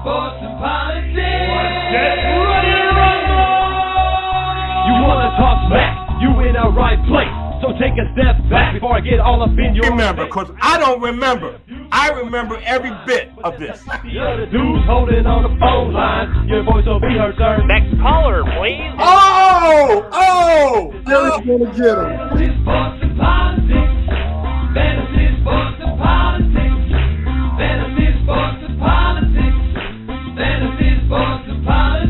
sports, and politics. Get ready to rumble! You wanna talk smack? You in the right place. So take a step back before I get all up in your remember, because I don't remember. I remember every bit of this. You're the dudes holding on the phone line. Your voice will be heard, sir. Next caller, please. Oh! Jerry's gonna get him. Fantasy, sports, and politics. Fantasy, sports, and politics. Fantasy, sports, and politics. Fantasy, sports, and politics.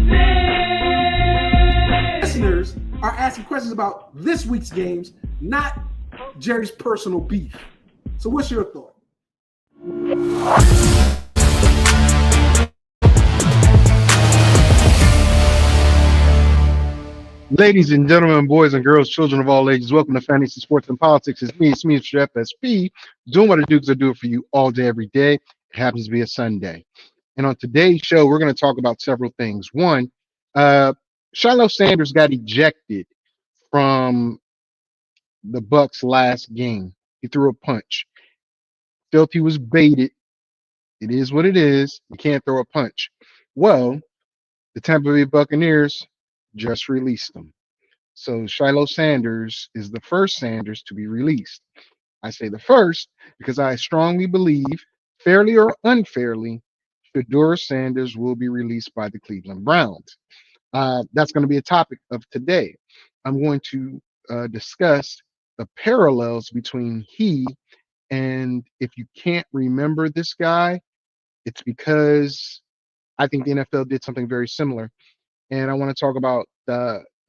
Listeners are asking questions about this week's games, not Jerry's personal beef. So what's your thought? Ladies and gentlemen, boys and girls, children of all ages, welcome to Fantasy Sports and Politics. It's me, Mr. FSP, doing what I do because I do it for you all day, every day. It happens to be a Sunday. And on today's show, we're going to talk about several things. One, Shiloh Sanders got ejected from the Bucs' last game. He threw a punch. Felt he was baited. It is what it is. You can't throw a punch. Well, the Tampa Bay Buccaneers just released him. So Shiloh Sanders is the first Sanders to be released. I say the first because I strongly believe, fairly or unfairly, Shedeur Sanders will be released by the Cleveland Browns. That's going to be a topic of today. I'm going to discuss the parallels between he and if you can't remember this guy, it's because I think the NFL did something very similar. And I want to talk about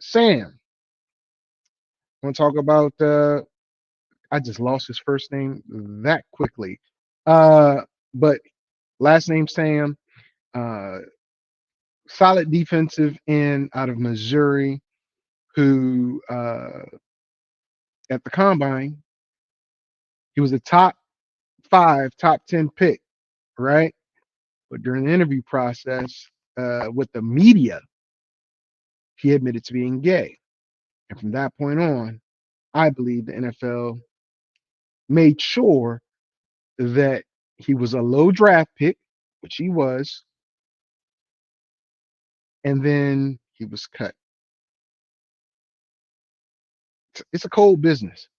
Sam. I want to talk about, I just lost his first name that quickly. But last name Sam, solid defensive end out of Missouri who at the combine, he was a top 5, top 10 pick, right? But during the interview process with the media, he admitted to being gay. And from that point on, I believe the NFL made sure that he was a low draft pick, which he was, and then he was cut. It's a cold business.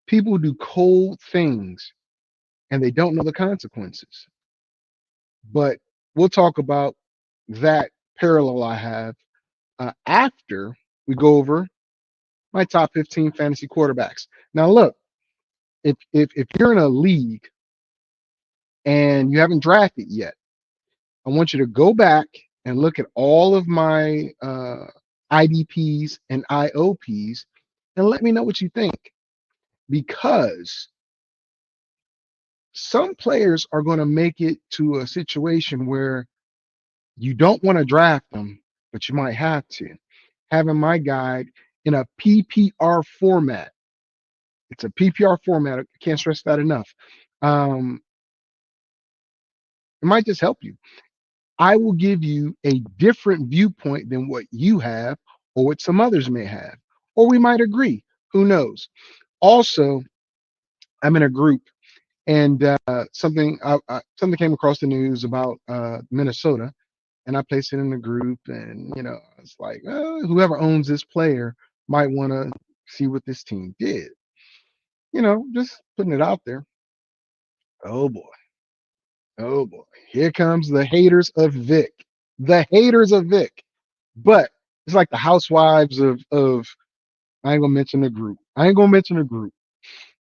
People do cold things and they don't know the consequences. But we'll talk about that parallel I have after we go over my top 15 fantasy quarterbacks. Now, look, if you're in a league and you haven't drafted yet, I want you to go back and look at all of my IDPs and IOPs and let me know what you think. Because some players are going to make it to a situation where you don't want to draft them, but you might have to. Having my guide in a PPR format. It's a PPR format. I can't stress that enough. It might just help you. I will give you a different viewpoint than what you have or what some others may have. Or we might agree. Who knows? Also, I'm in a group, and something came across the news about Minnesota, and I placed it in the group, and it's like whoever owns this player might want to see what this team did. Just putting it out there. Oh boy, here comes the haters of Vic. The haters of Vic, but it's like the housewives of. I ain't gonna mention the group.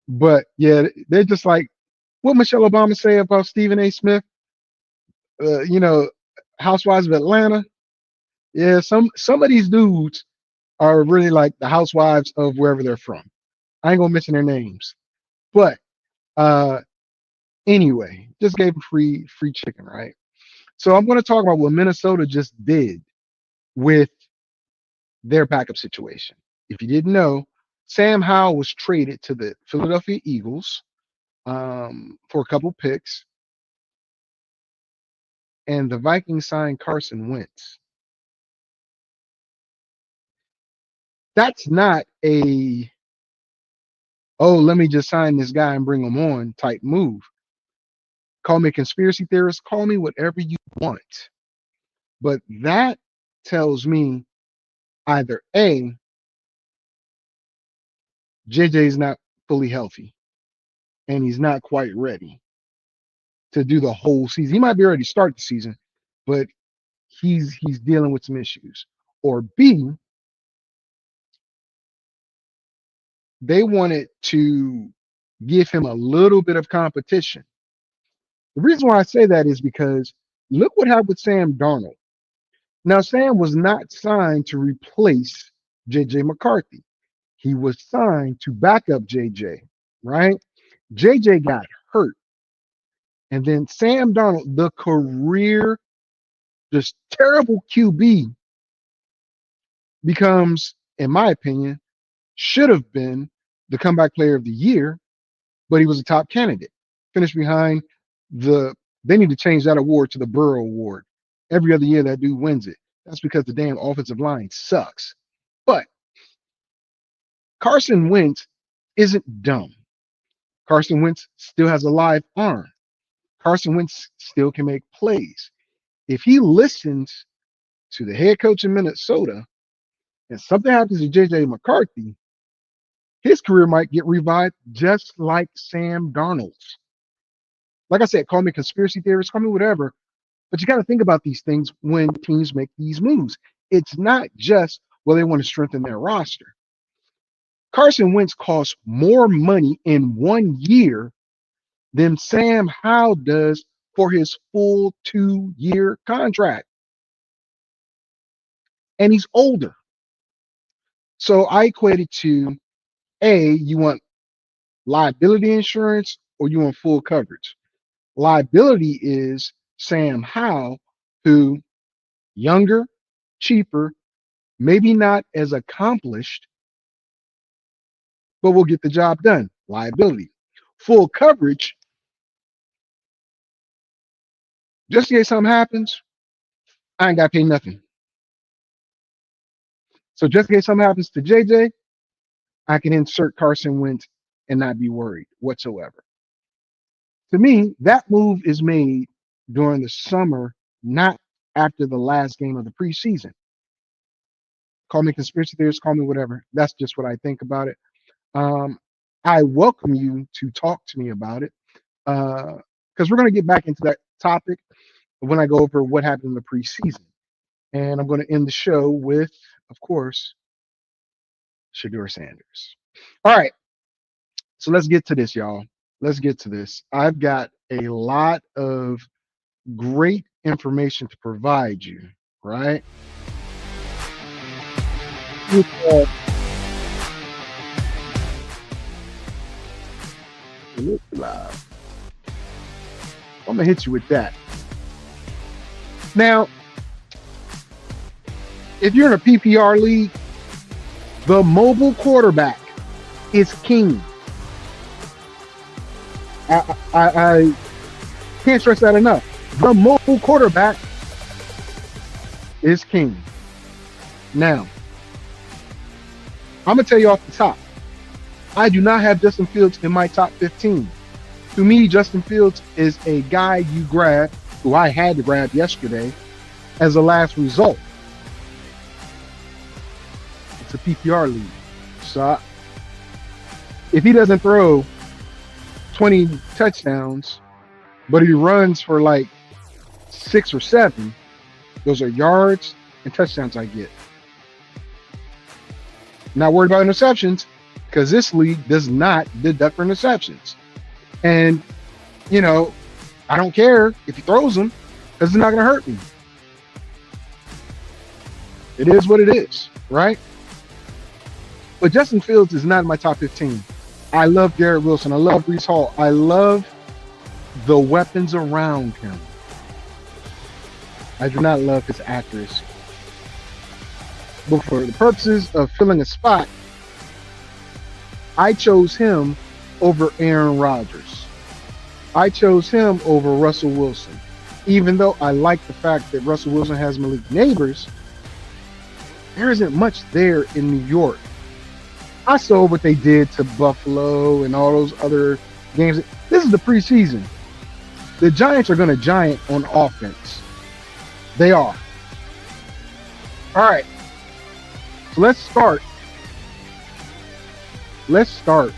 But yeah, they're just like what Michelle Obama say about Stephen A. Smith. Housewives of Atlanta. Yeah, some of these dudes are really like the housewives of wherever they're from. I ain't gonna mention their names, but anyway, just gave them free chicken, right? So I'm gonna talk about what Minnesota just did with their backup situation. If you didn't know, Sam Howell was traded to the Philadelphia Eagles for a couple picks, and the Vikings signed Carson Wentz. That's not a, let me just sign this guy and bring him on type move. Call me a conspiracy theorist. Call me whatever you want. But that tells me either A, JJ is not fully healthy and he's not quite ready to do the whole season. He might be ready to start the season, but he's dealing with some issues. Or B, they wanted to give him a little bit of competition. The reason why I say that is because look what happened with Sam Darnold. Now, Sam was not signed to replace JJ McCarthy. He was signed to back up JJ, right? JJ got hurt. And then Sam Darnold, the career, just terrible QB, becomes, in my opinion, should have been the comeback player of the year, but he was a top candidate. Finished behind they need to change that award to the Burrow Award. Every other year that dude wins it. That's because the damn offensive line sucks. But Carson Wentz isn't dumb. Carson Wentz still has a live arm. Carson Wentz still can make plays. If he listens to the head coach in Minnesota and something happens to JJ McCarthy, his career might get revived just like Sam Darnold's. Like I said, call me conspiracy theorist, call me whatever, but you got to think about these things when teams make these moves. It's not just, well, they want to strengthen their roster. Carson Wentz costs more money in 1 year than Sam Howell does for his full 2-year contract. And he's older. So I equate it to, A, you want liability insurance or you want full coverage. Liability is Sam Howell, who younger, cheaper, maybe not as accomplished, but will get the job done. Liability. Full coverage, just in case something happens, I ain't got to pay nothing. So just in case something happens to JJ, I can insert Carson Wentz and not be worried whatsoever. To me, that move is made during the summer, not after the last game of the preseason. Call me conspiracy theorist, call me whatever. That's just what I think about it. I welcome you to talk to me about it because we're going to get back into that topic when I go over what happened in the preseason. And I'm going to end the show with, of course, Shedeur Sanders. All right. So let's get to this, y'all. Let's get to this. I've got a lot of great information to provide you, right? Live. I'm gonna hit you with that. Now, if you're in a PPR league, the mobile quarterback is king. I can't stress that enough. The mobile quarterback is king. Now, I'm gonna tell you off the top, I do not have Justin Fields in my top 15. To me, Justin Fields is a guy you grab, who I had to grab yesterday, as a last result. It's a PPR league. So if he doesn't throw 20 touchdowns, but he runs for like 6 or 7, those are yards and touchdowns I get. Not worried about interceptions, because this league does not deduct for interceptions. And, you know, I don't care if he throws them, because it's not going to hurt me. It is what it is, right? But Justin Fields is not in my top 15. I love Garrett Wilson. I love Breece Hall. I love the weapons around him. I do not love his accuracy. But for the purposes of filling a spot, I chose him over Aaron Rodgers. I chose him over Russell Wilson. Even though I like the fact that Russell Wilson has Malik Neighbors, there isn't much there in New York. I saw what they did to Buffalo and all those other games. This is the preseason. The Giants are going to giant on offense. They are. All right. So let's start. Let's start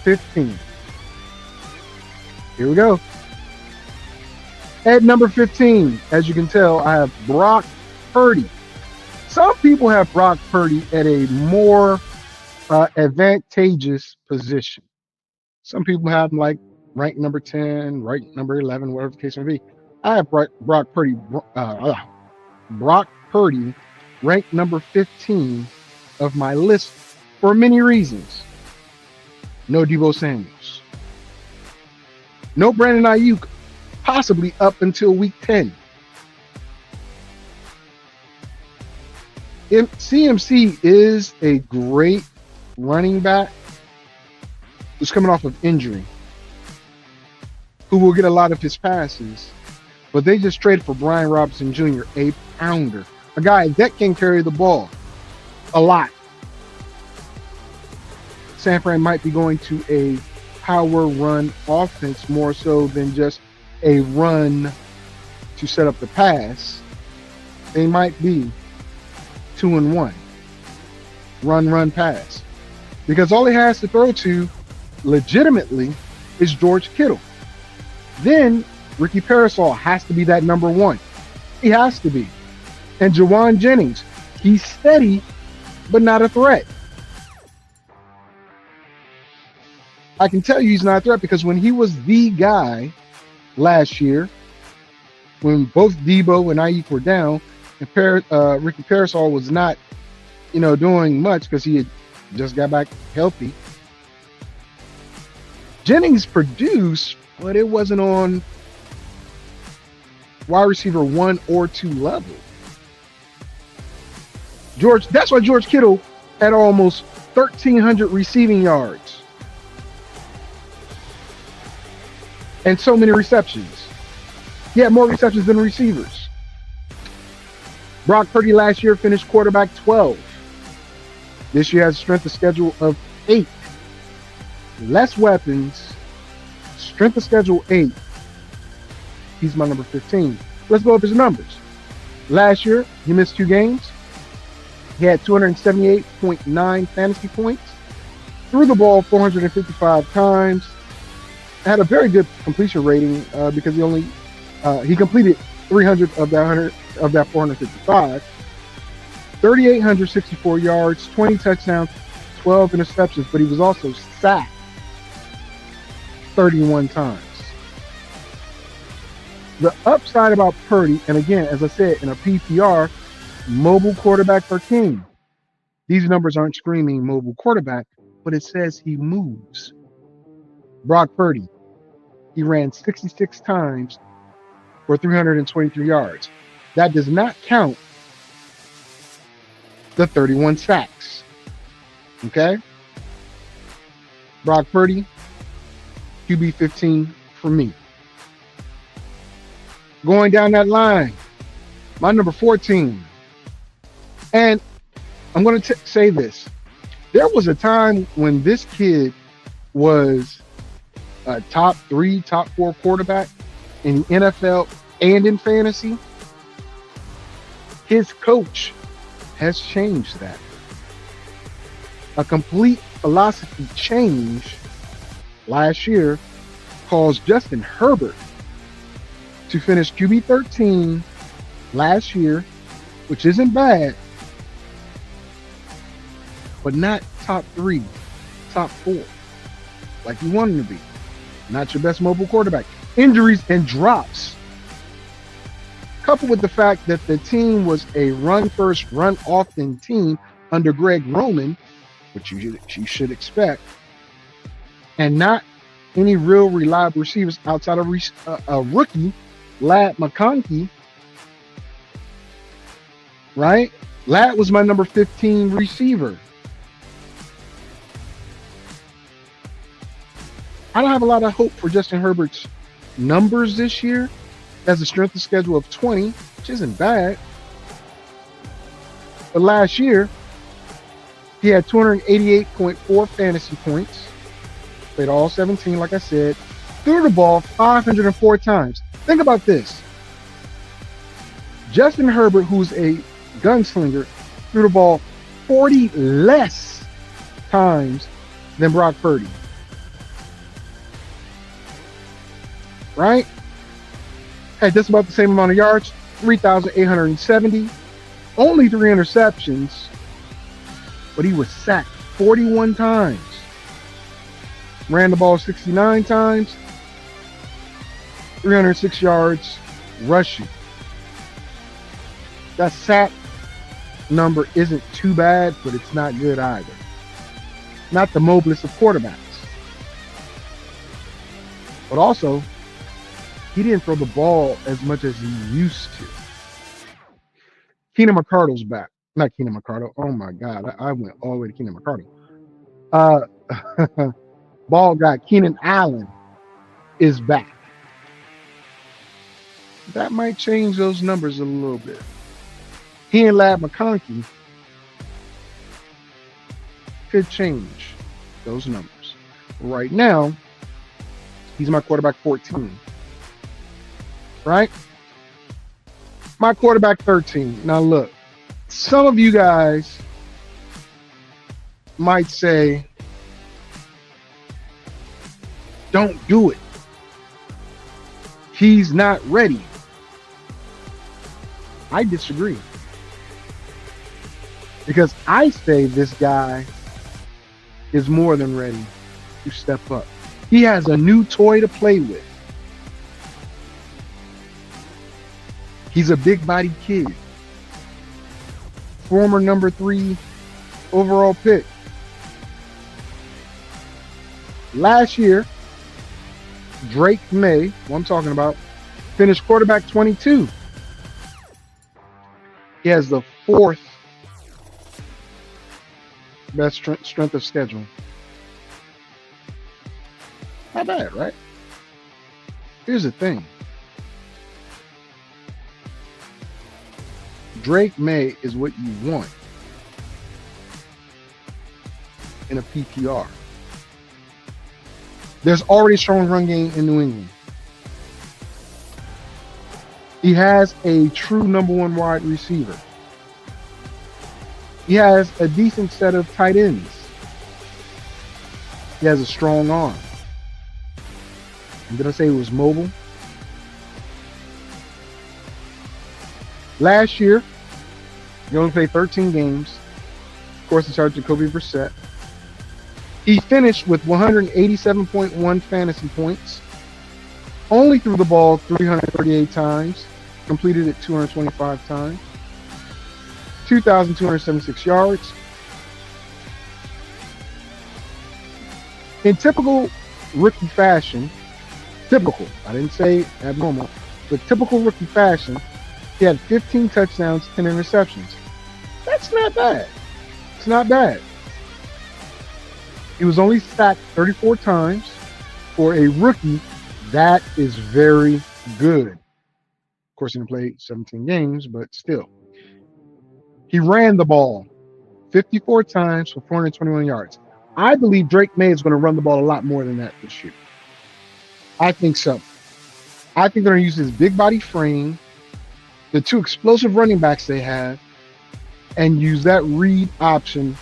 15. Here we go. At number 15, as you can tell, I have Brock Purdy. Some people have Brock Purdy at a more advantageous position. Some people have him like ranked number 10, ranked number 11, whatever the case may be. I have Brock Purdy ranked number 15 of my list for many reasons. No Deebo Samuels. No Brandon Ayuk, possibly up until week 10. CMC is a great running back who's coming off of injury, who will get a lot of his passes, but they just traded for Brian Robinson Jr., a pounder, a guy that can carry the ball a lot. San Fran might be going to a power run offense more so than just a run to set up the pass. They might be 2-1. Run, pass. Because all he has to throw to legitimately is George Kittle. Then Ricky Parasol has to be that number one. He has to be. And Jawan Jennings, he's steady, but not a threat. I can tell you he's not a threat because when he was the guy last year, when both Deebo and Ayuk were down, and Ricky Parasol was not, doing much because he had just got back healthy, Jennings produced, but it wasn't on wide receiver 1 or 2 level. That's why George Kittle had almost 1,300 receiving yards and so many receptions. He had more receptions than receivers. Brock Purdy last year finished quarterback 12. This year has a strength of schedule of 8. Less weapons, strength of schedule 8. He's my number 15. Let's go up his numbers. Last year, he missed 2 games. He had 278.9 fantasy points. Threw the ball 455 times. Had a very good completion rating because he completed 300 of that 455. 3,864 yards, 20 touchdowns, 12 interceptions, but he was also sacked 31 times. The upside about Purdy, and again, as I said, in a PPR, mobile quarterbacks are king. These numbers aren't screaming mobile quarterback, but it says he moves. Brock Purdy, he ran 66 times for 323 yards. That does not count the 31 sacks. Okay? Brock Purdy, QB 15 for me. Going down that line, my number 14. And I'm going to say this. There was a time when this kid was a top 3, top 4 quarterback in the NFL and in fantasy. His coach has changed that. A complete philosophy change last year caused Justin Herbert to finish QB 13 last year, which isn't bad, but not top 3, top 4, like you want him to be. Not your best mobile quarterback. Injuries and drops, coupled with the fact that the team was a run-first, run-often team under Greg Roman, which you should expect, and not any real reliable receivers outside of a rookie, Ladd McConkey, right? Ladd was my number 15 receiver. I don't have a lot of hope for Justin Herbert's numbers this year. He has a strength of schedule of 20, which isn't bad. But last year, he had 288.4 fantasy points. Played all 17, like I said. Threw the ball 504 times. Think about this. Justin Herbert, who's a gunslinger, threw the ball 40 less times than Brock Purdy. Right? Had just about the same amount of yards, 3,870. Only 3 interceptions, but he was sacked 41 times. Ran the ball 69 times, 306 yards rushing. That sack number isn't too bad, but it's not good either. Not the mobilest of quarterbacks. But also, he didn't throw the ball as much as he used to. Keenan McCardle's back. Not Keenan McCardle. Oh my God. I went all the way to Keenan McCardle. Ball guy, Keenan Allen, is back. That might change those numbers a little bit. He and Lad McConkey could change those numbers. Right now, he's my quarterback 14. Right? My quarterback 13. Now look, some of you guys might say, don't do it. He's not ready. I disagree. Because I say this guy is more than ready to step up. He has a new toy to play with. He's a big body kid. Former number 3 overall pick. Last year, Drake May, who I'm talking about, finished quarterback 22. He has the 4th best strength of schedule. Not bad, right? Here's the thing. Drake May is what you want in a PPR. There's already a strong run game in New England. He has a true number 1 wide receiver. He has a decent set of tight ends. He has a strong arm. And did I say he was mobile? Last year, he only played 13 games. Of course, he started Jacoby Brissett. He finished with 187.1 fantasy points. Only threw the ball 338 times. Completed it 225 times. 2,276 yards. In typical rookie fashion, I didn't say abnormal, but typical rookie fashion, he had 15 touchdowns, 10 interceptions. That's not bad. It's not bad. He was only sacked 34 times. For a rookie, that is very good. Of course, he didn't play 17 games, but still. He ran the ball 54 times for 421 yards. I believe Drake May is going to run the ball a lot more than that this year. I think so. I think they're going to use his big body frame, the 2 explosive running backs they have, and use that read option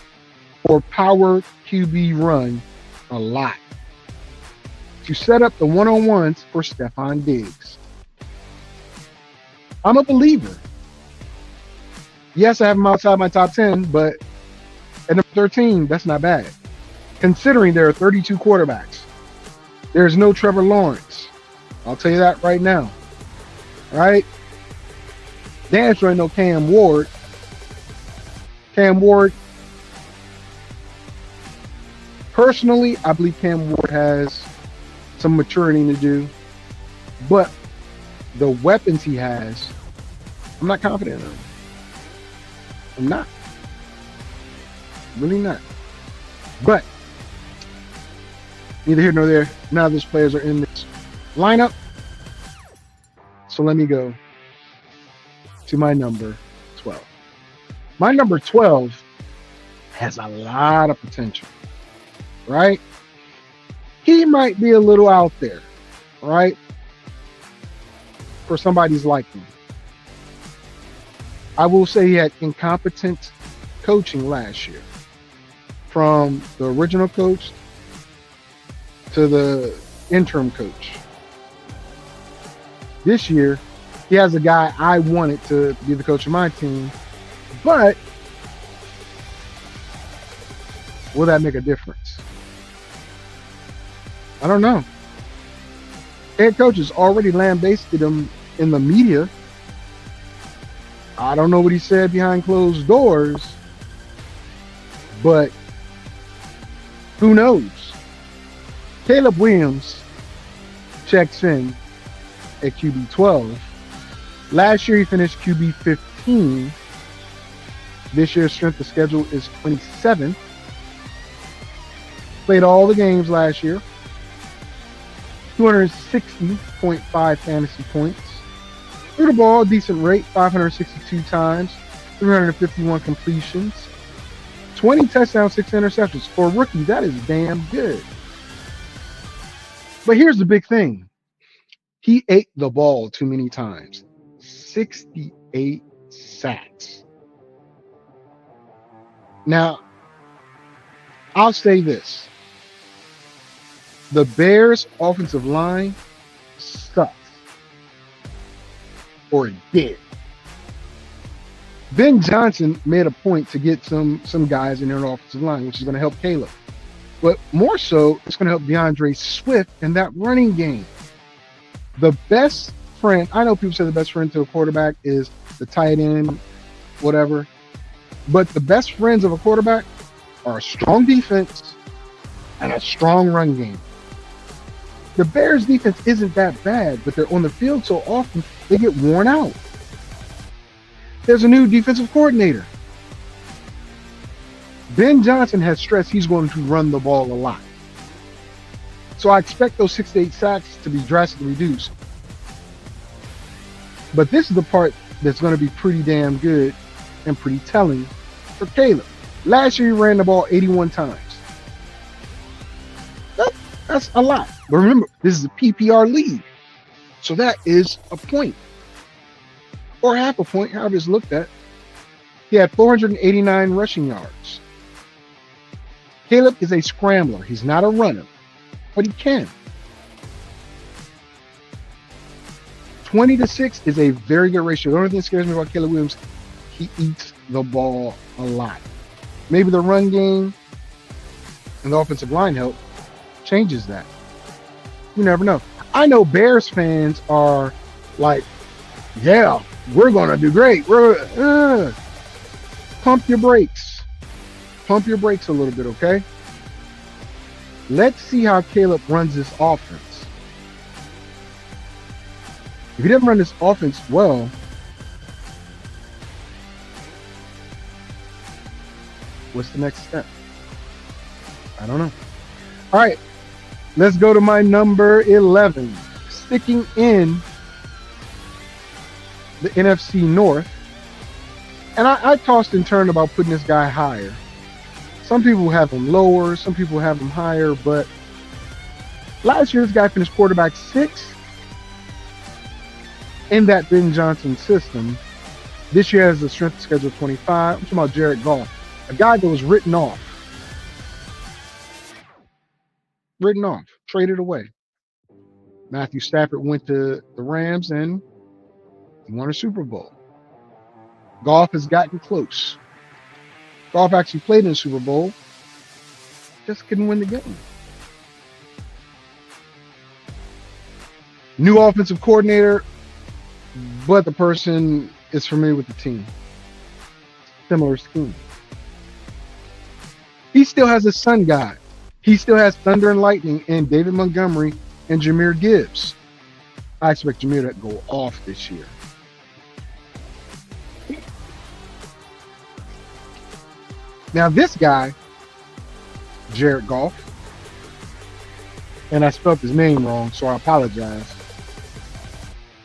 or power QB run a lot to set up the one-on-ones for Stephon Diggs. I'm a believer. Yes, I have him outside my top 10, but at number 13, that's not bad. Considering there are 32 quarterbacks. There's no Trevor Lawrence. I'll tell you that right now. All right? Damn sure ain't no Cam Ward. Cam Ward. Personally, I believe Cam Ward has some maturing to do. But the weapons he has, I'm not confident in them. I'm not. Really not. But neither here nor there. None of those players are in this lineup. So let me go to my number 12. My number 12 has a lot of potential, right? He might be a little out there, right? For somebody's liking. I will say he had incompetent coaching last year, from the original coach to the interim coach. This year, he has a guy I wanted to be the coach of my team, but will that make a difference? I don't know. Head coach has already lambasted him in the media. I don't know what he said behind closed doors, but who knows? Caleb Williams checks in at QB 12. Last year he finished QB 15. This year's strength of schedule is 27th. Played all the games last year. 260.5 fantasy points. Threw the ball, decent rate, 562 times, 351 completions, 20 touchdowns, 6 interceptions. For a rookie, that is damn good. But here's the big thing. He ate the ball too many times. 68 sacks. Now, I'll say this. The Bears' offensive line sucks. Or it did. Ben Johnson made a point to get some guys in their offensive line, which is going to help Caleb. But more so, it's going to help DeAndre Swift in that running game. The best friend, I know people say the best friend to a quarterback is the tight end, whatever. But the best friends of a quarterback are a strong defense and a strong run game. The Bears' defense isn't that bad, but they're on the field so often they get worn out. There's a new defensive coordinator. Ben Johnson has stressed he's going to run the ball a lot. So I expect those 6 to 8 sacks to be drastically reduced. But this is the part that's going to be pretty damn good and pretty telling for Caleb. Last year he ran the ball 81 times. That's a lot. But remember, this is a PPR league. So that is a point. Or half a point, however it's looked at. He had 489 rushing yards. Caleb is a scrambler. He's not a runner, but he can. 20-6 is a very good ratio. The only thing that scares me about Caleb Williams, he eats the ball a lot. Maybe the run game and the offensive line help changes that. You never know. I know Bears fans are like, yeah, we're going to do great. We're pump your brakes. Pump your brakes a little bit, okay? Let's see how Caleb runs this offense. If he doesn't run this offense well, what's the next step? I don't know. All right. Let's go to my number 11. Sticking in the NFC North. And I tossed and turned about putting this guy higher. Some people have him lower. Some people have him higher. But last year, this guy finished quarterback 6 in that Ben Johnson system. This year has the strength of schedule 25. I'm talking about Jared Goff, a guy that was written off. Traded away. Matthew Stafford went to the Rams and won a Super Bowl. Goff has gotten close. Goff actually played in the Super Bowl, just couldn't win the game. New offensive coordinator, but the person is familiar with the team. Similar scheme. He still has a sun guy. He still has Thunder and Lightning and David Montgomery and Jahmyr Gibbs. I expect Jahmyr to go off this year. Now this guy, Jared Goff, and I spelled his name wrong, so I apologize.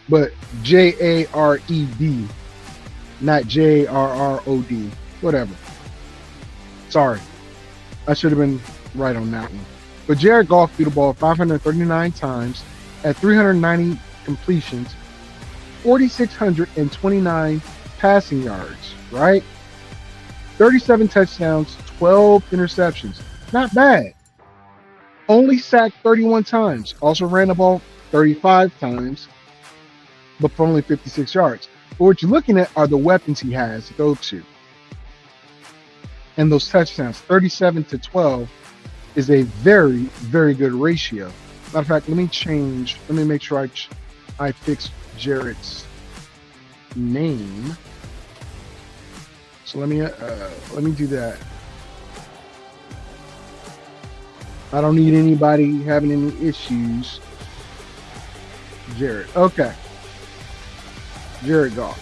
But J-A-R-E-D, not J-R-R-O-D, whatever. Sorry, I should have been right on that one. But Jared Goff threw the ball 539 times at 390 completions, 4,629 passing yards, right? 37 touchdowns, 12 interceptions. Not bad. Only sacked 31 times. Also ran the ball 35 times, but for only 56 yards. But what you're looking at are the weapons he has to go to. And those touchdowns, 37 to 12, is a very, very good ratio. Matter of fact, let me make sure I fix Jarrett's name. So let me do that. I don't need anybody having any issues. Jarrett. Okay. Jarrett Goff.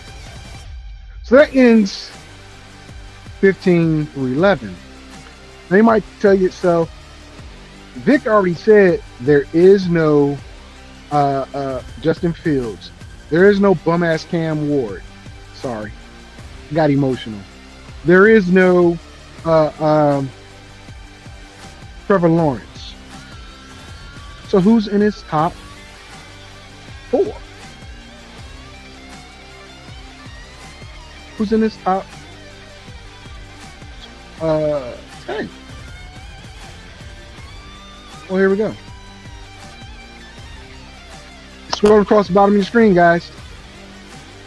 So that ends 15-11. Now you might tell yourself, Vic already said there is no Justin Fields. There is no bum-ass Cam Ward. Sorry. Got emotional. There is no Trevor Lawrence. So who's in his top 4? Who's in his top 10? Well, here we go. Scroll across the bottom of your screen, guys.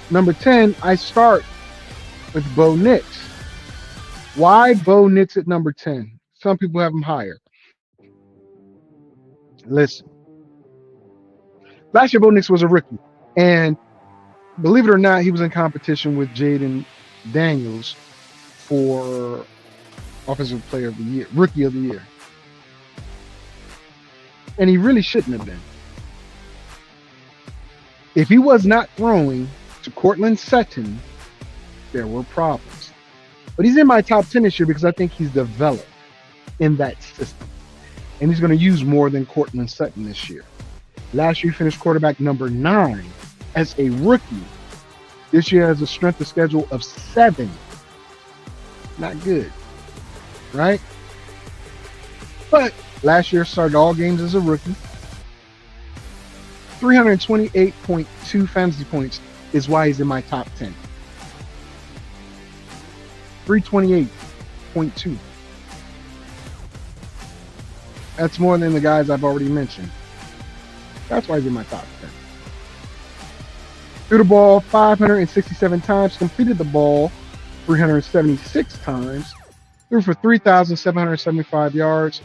Number 10, I start with Bo Nix. Why Bo Nix at number 10? Some people have him higher. Listen. Last year, Bo Nix was a rookie. And believe it or not, he was in competition with Jaden Daniels for Offensive Player of the Year, Rookie of the Year. And he really shouldn't have been. If he was not throwing to Cortland Sutton, there were problems. But he's in my top 10 this year because I think he's developed in that system. And he's going to use more than Cortland Sutton this year. Last year, he finished quarterback number 9 as a rookie. This year has a strength of schedule of 7. Not good, right? But last year started all games as a rookie. 328.2 fantasy points is why he's in my top 10. 328.2. That's more than the guys I've already mentioned. That's why he's in my top 10. Threw the ball 567 times, completed the ball 376 times, threw for 3,775 yards,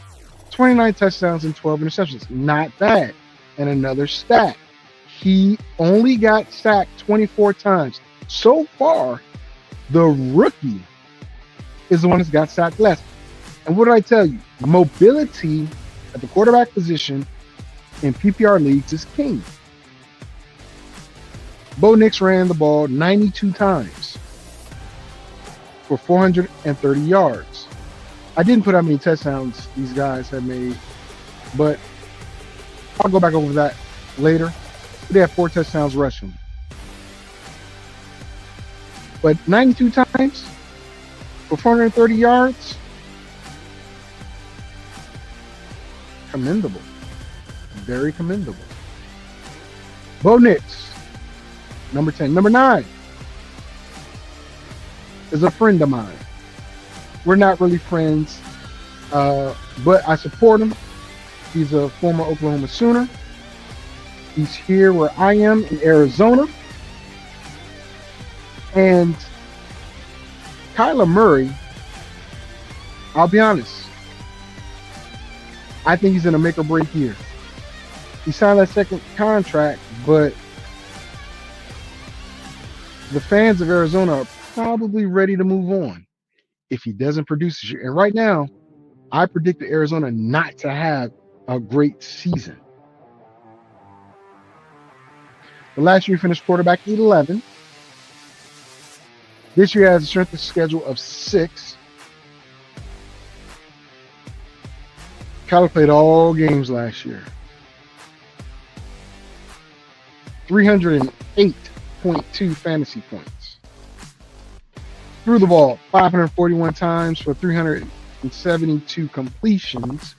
29 touchdowns, and 12 interceptions. Not bad. And another stat, he only got sacked 24 times. So far, the rookie is the one that's got sacked less. And what did I tell you? Mobility at the quarterback position in PPR leagues is king. Bo Nix ran the ball 92 times for 430 yards. I didn't put how many touchdowns these guys have made, but I'll go back over that later. They have 4 touchdowns rushing. But 92 times for 430 yards, commendable. Very commendable. Bo Nix, number 10. Number 9 is a friend of mine. We're not really friends, but I support him. He's a former Oklahoma Sooner. He's here where I am in Arizona. And Kyler Murray, I'll be honest, I think he's in a make or break year. He signed that second contract, but the fans of Arizona are probably ready to move on if he doesn't produce this year. And right now, I predict Arizona not to have a great season. The last year he finished quarterback 11. This year has a strength of schedule of 6. Kyler played all games last year. 308.2 fantasy points. Threw the ball 541 times for 372 completions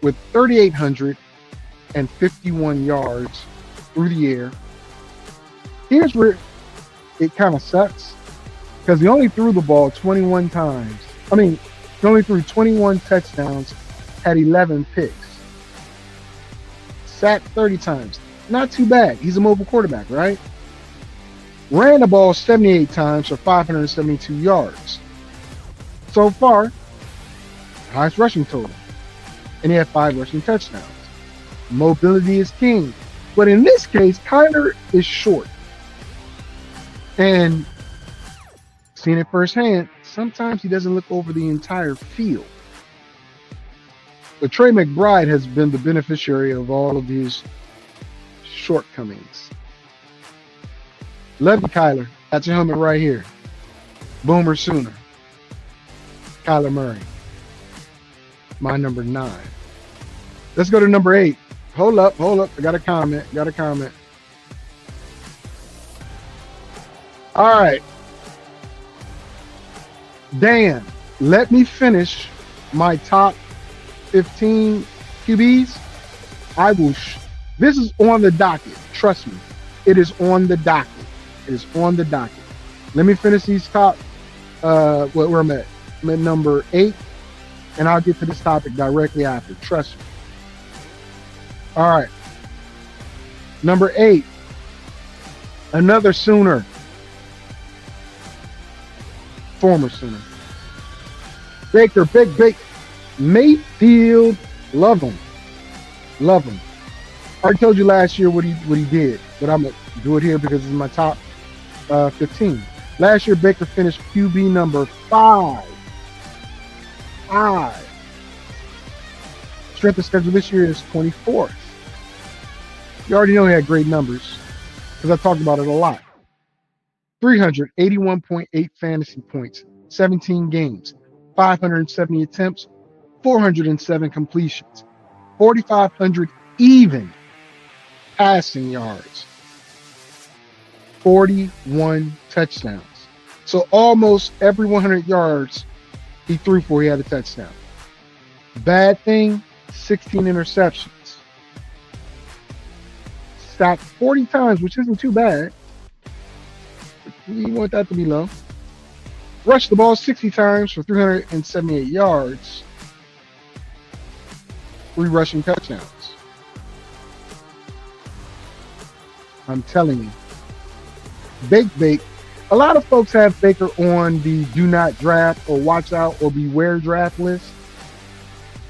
with 3,851 yards through the air. Here's where it kind of sucks. because he only threw the ball 21 times. I mean, he only threw 21 touchdowns, had 11 picks. Sacked 30 times. Not too bad. He's a mobile quarterback, right? Ran the ball 78 times for 572 yards. So far, highest rushing total. And he had 5 rushing touchdowns. Mobility is king. But in this case, Kyler is short. And seeing it firsthand, sometimes he doesn't look over the entire field. But Trey McBride has been the beneficiary of all of his shortcomings. Love you, Kyler. Got your helmet right here. Boomer Sooner. Kyler Murray. My number 9. Let's go to number 8. Hold up. I got a comment. All right. Dan, let me finish my top 15 QBs. I will. This is on the docket. Trust me. It is on the docket. Let me finish these top. Where I'm at. I'm at number 8. And I'll get to this topic directly after. Trust me. All right. Number 8. Another Sooner. Former Sooner. Baker, Big Mayfield. Love him. I already told you last year what he did, but I'm going to do it here because it's my top 15. Last year, Baker finished QB number 5. Strength of schedule this year is 24th. You already know he had great numbers because I talked about it a lot. 381.8 fantasy points, 17 games, 570 attempts, 407 completions, 4,500 even passing yards, 41 touchdowns. So almost every 100 yards he threw for, he had a touchdown. Bad thing, 16 interceptions. Sacked 40 times, which isn't too bad. You want that to be low. Rushed the ball 60 times for 378 yards. 3 rushing touchdowns. I'm telling you. Bake. A lot of folks have Baker on the do not draft or watch out or beware draft list.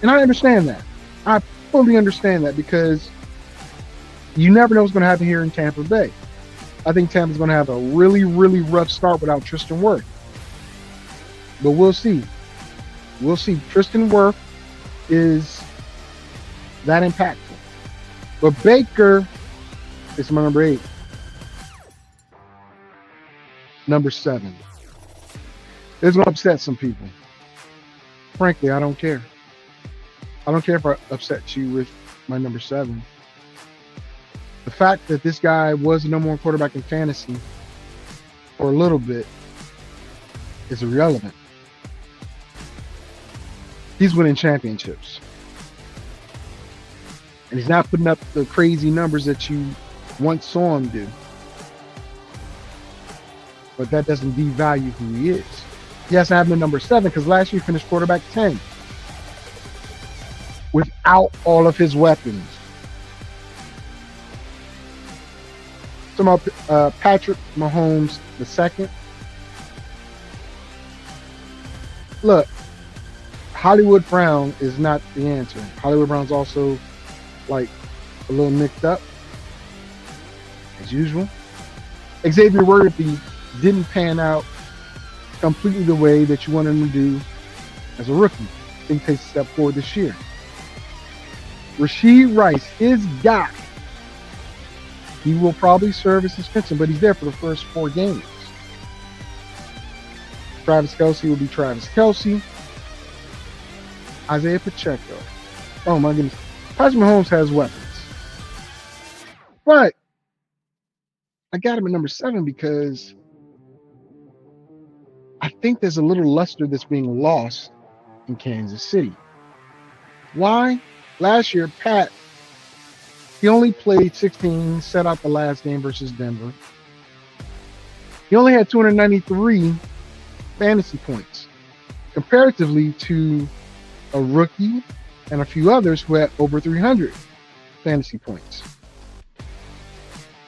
And I understand that. I fully understand that because you never know what's going to happen here in Tampa Bay. I think Tampa's going to have a really, really rough start without Tristan Wirth. But we'll see. Tristan Wirth is that impactful. But Baker is my number 8. Number 7. It's going to upset some people. Frankly, I don't care. I don't care if I upset you with my number 7. The fact that this guy was the number 1 quarterback in fantasy for a little bit is irrelevant. He's winning championships. And he's not putting up the crazy numbers that you once saw him do. But that doesn't devalue who he is. He has to have him at number 7 because last year he finished quarterback 10 without all of his weapons. Talking about Patrick Mahomes II. Look, Hollywood Brown is not the answer. Hollywood Brown's also like a little nicked up as usual. Xavier Worthy didn't pan out completely the way that you wanted him to do as a rookie. I think he takes a step forward this year. Rashee Rice, his guy, he will probably serve as suspension, but he's there for the first 4 games. Travis Kelce will be Travis Kelce. Isaiah Pacheco. Oh my goodness. Patrick Mahomes has weapons. But I got him at number 7 because I think there's a little luster that's being lost in Kansas City. Why? Last year, Pat, he only played 16, set out the last game versus Denver. He only had 293 fantasy points, comparatively to a rookie and a few others who had over 300 fantasy points.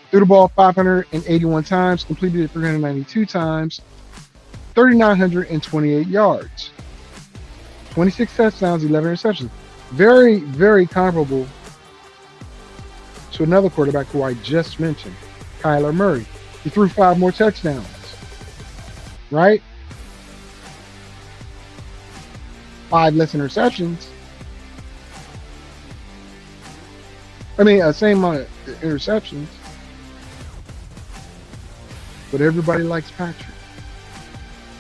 Threw the ball 581 times, completed it 392 times, 3,928 yards, 26 touchdowns, 11 receptions. Very, very comparable to another quarterback who I just mentioned, Kyler Murray. He threw 5 more touchdowns, right? 5 less interceptions. Same amount of interceptions. But everybody likes Patrick.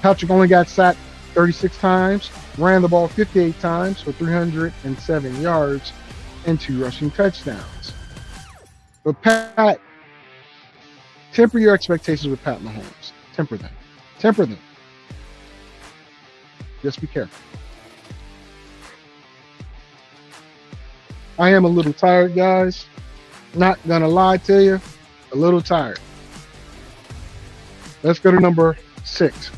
Patrick only got sacked 36 times, ran the ball 58 times for 307 yards and 2 rushing touchdowns. But Pat, temper your expectations with Pat Mahomes. Temper them. Temper them. Just be careful. I am a little tired, guys. Not gonna lie to you, a little tired. Let's go to number 6.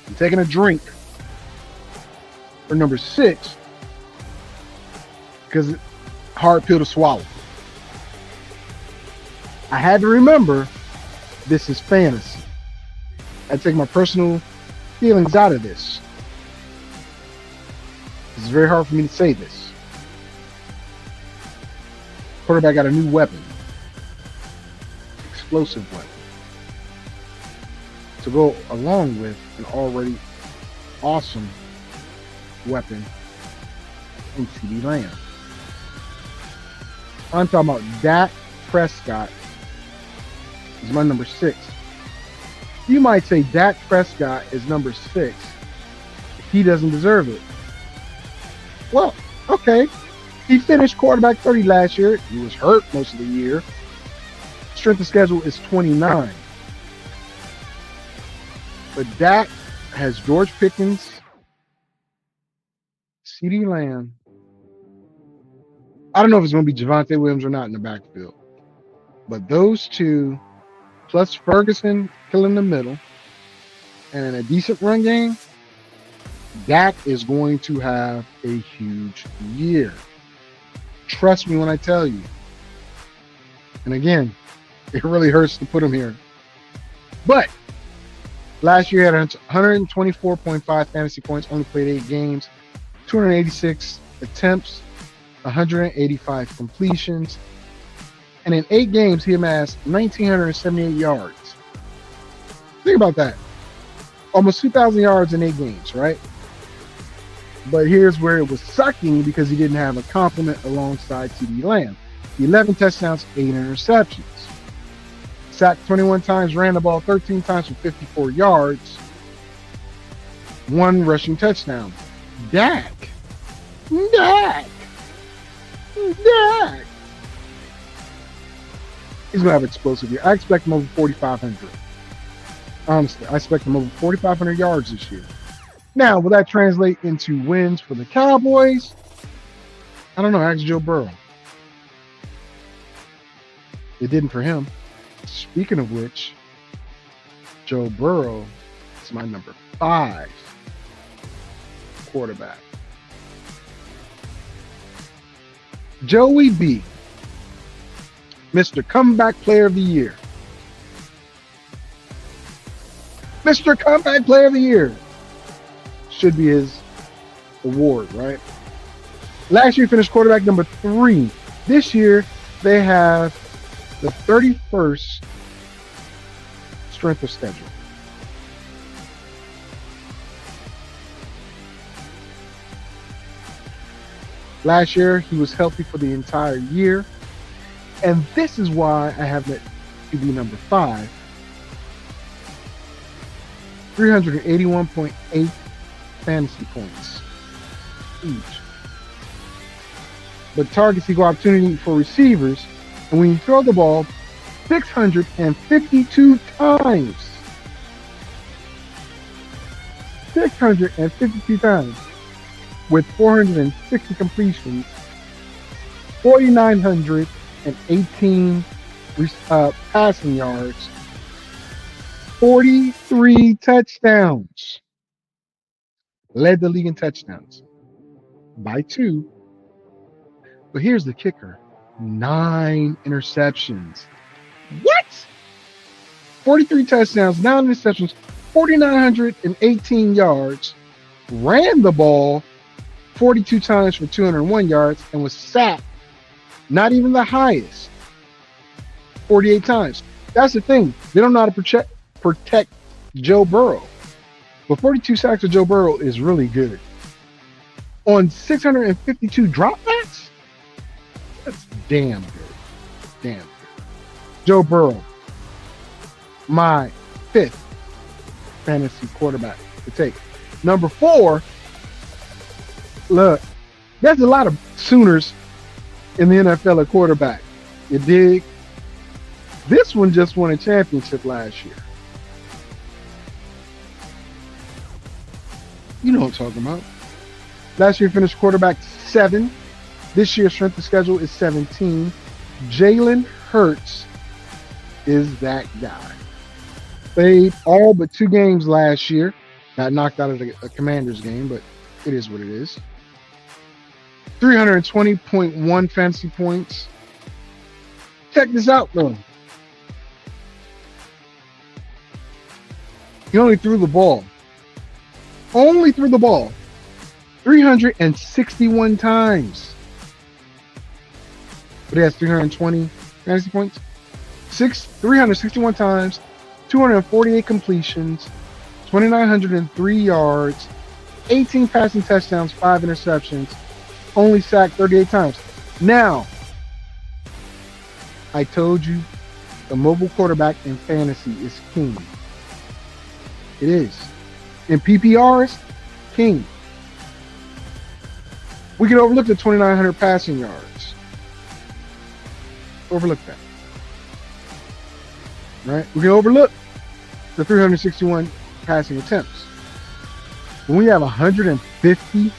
I'm taking a drink for number 6 because it's a hard pill to swallow. I had to remember this is fantasy. I take my personal feelings out of this. It's very hard for me to say this. Quarterback got a new weapon. Explosive weapon. To go along with an already awesome weapon in CeeDee Lamb. I'm talking about Dak Prescott is my number 6. You might say Dak Prescott is number 6. He doesn't deserve it. Well, okay. He finished quarterback 30 last year. He was hurt most of the year. Strength of schedule is 29. But Dak has George Pickens, CeeDee Lamb. I don't know if it's going to be Javonte Williams or not in the backfield. But those two, plus Ferguson killing the middle, and a decent run game, Dak is going to have a huge year. Trust me when I tell you. And again, it really hurts to put him here. But last year he had 124.5 fantasy points, only played 8 games, 286 attempts, 185 completions. And in 8 games, he amassed 1,978 yards. Think about that. Almost 2,000 yards in 8 games, right? But here's where it was sucking because he didn't have a complement alongside CeeDee Lamb. 11 touchdowns, 8 interceptions. Sacked 21 times, ran the ball 13 times for 54 yards. 1 rushing touchdown. Dak. He's going to have an explosive year. I expect him over 4,500. Honestly, I expect him over 4,500 yards this year. Now, will that translate into wins for the Cowboys? I don't know. Ask Joe Burrow. It didn't for him. Speaking of which, Joe Burrow is my number 5 quarterback. Joey B, Mr. Comeback Player of the Year. Mr. Comeback Player of the Year should be his award, right? Last year he finished quarterback number 3. This year they have the 31st strength of schedule. Last year he was healthy for the entire year. And this is why I have it to be number 5. 381.8 fantasy points. Huge. But targets equal opportunity for receivers. And when you throw the ball 652 times. 652 times. With 460 completions. 4,918 passing yards, 43 touchdowns. Led the league in touchdowns by 2. But here's the kicker: 9 interceptions. What? 43 touchdowns, 9 interceptions, 4,918 yards. Ran the ball 42 times for 201 yards and was sacked, not even the highest, 48 times. That's the thing. They don't know how to protect Joe Burrow. But 42 sacks of Joe Burrow is really good. On 652 dropbacks, that's damn good. Damn good. Joe Burrow, my 5th fantasy quarterback to take. Number 4, look, there's a lot of Sooners in the NFL at quarterback. You dig? This one just won a championship last year. You know what I'm talking about. Last year finished quarterback 7. This year's strength of schedule is 17. Jalen Hurts is that guy. Played all but 2 games last year. Got knocked out of a Commanders game, but it is what it is. 320.1 fantasy points. Check this out, though. He only threw the ball. 361 times. But he has 320 fantasy points. 361 times, 248 completions, 2,903 yards, 18 passing touchdowns, 5 interceptions, only sacked 38 times. Now, I told you the mobile quarterback in fantasy is king. It is. In PPRs, king. We can overlook the 2,900 passing yards. Overlook that. Right? We can overlook the 361 passing attempts. When we have 150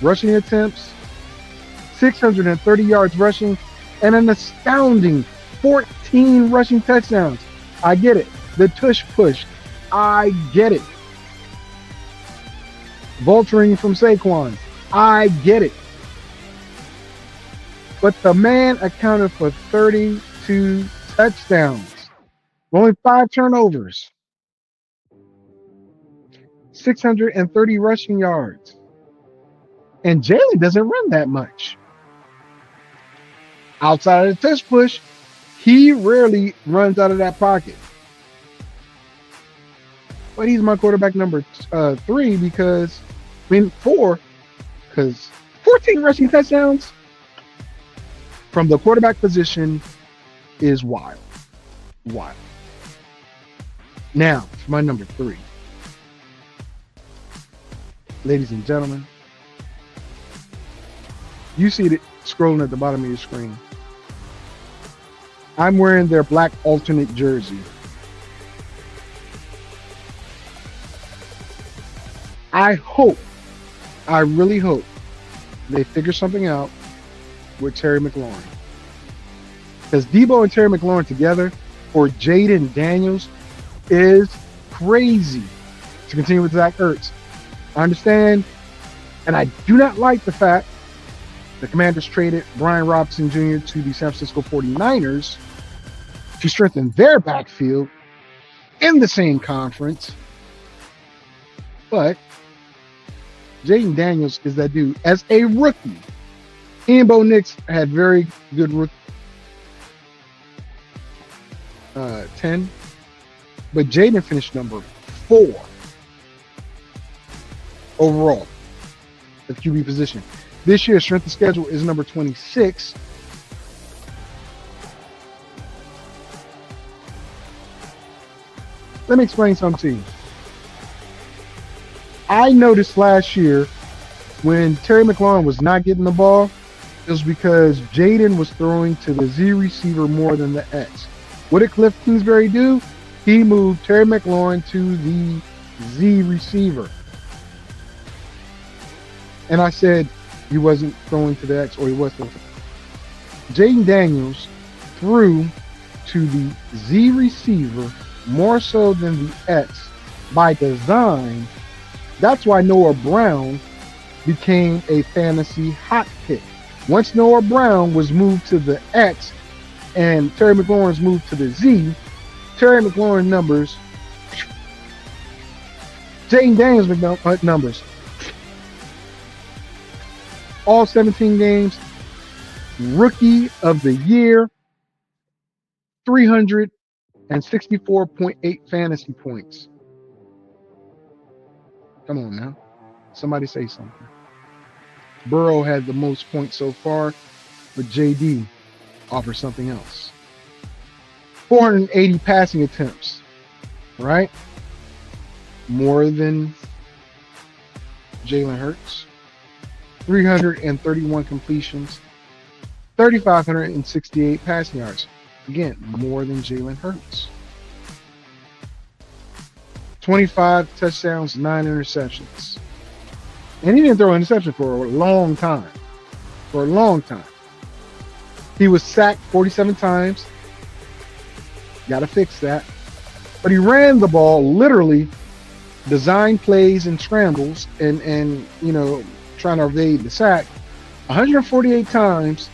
rushing attempts, 630 yards rushing, and an astounding 14 rushing touchdowns. I get it. The tush push. I get it. Vulturing from Saquon. I get it. But the man accounted for 32 touchdowns. Only 5 turnovers. 630 rushing yards. And Jalen doesn't run that much. Outside of the tush push, he rarely runs out of that pocket. But he's my quarterback number 3 because, 4, because 14 rushing touchdowns from the quarterback position is wild. Wild. Now, for my number 3. Ladies and gentlemen, you see it scrolling at the bottom of your screen. I'm wearing their black alternate jersey. I really hope they figure something out with Terry McLaurin. Because Debo and Terry McLaurin together, or Jaden Daniels, is crazy. To continue with Zach Ertz, I understand, and I do not like the fact the Commanders traded Brian Robinson Jr. to the San Francisco 49ers to strengthen their backfield in the same conference. But Jaden Daniels is that dude. As a rookie, he and Bo Nix had very good rookie 10, but Jaden finished number 4 overall at QB position. This year's strength of schedule is number 26. Let me explain something to you. I noticed last year when Terry McLaurin was not getting the ball, it was because Jaden was throwing to the Z receiver more than the X. What did Cliff Kingsbury do? He moved Terry McLaurin to the Z receiver. And I said he wasn't throwing to the X, or he was throwing to the X. Jaden Daniels threw to the Z receiver more so than the X by design. That's why Noah Brown became a fantasy hot pick. Once Noah Brown was moved to the X and Terry McLaurin's moved to the Z, Terry McLaurin numbers, Jaden Daniels numbers, all 17 games, rookie of the year, 364.8 fantasy points. Come on now. Somebody say something. Burrow had the most points so far, but JD offers something else. 480 passing attempts, right? More than Jalen Hurts. 331 completions. 3,568 passing yards. Again, more than Jalen Hurts. 25 touchdowns, 9 interceptions. And he didn't throw an interception for a long time. He was sacked 47 times. Got to fix that. But he ran the ball, literally designed plays and scrambles and trying to evade the sack 148 times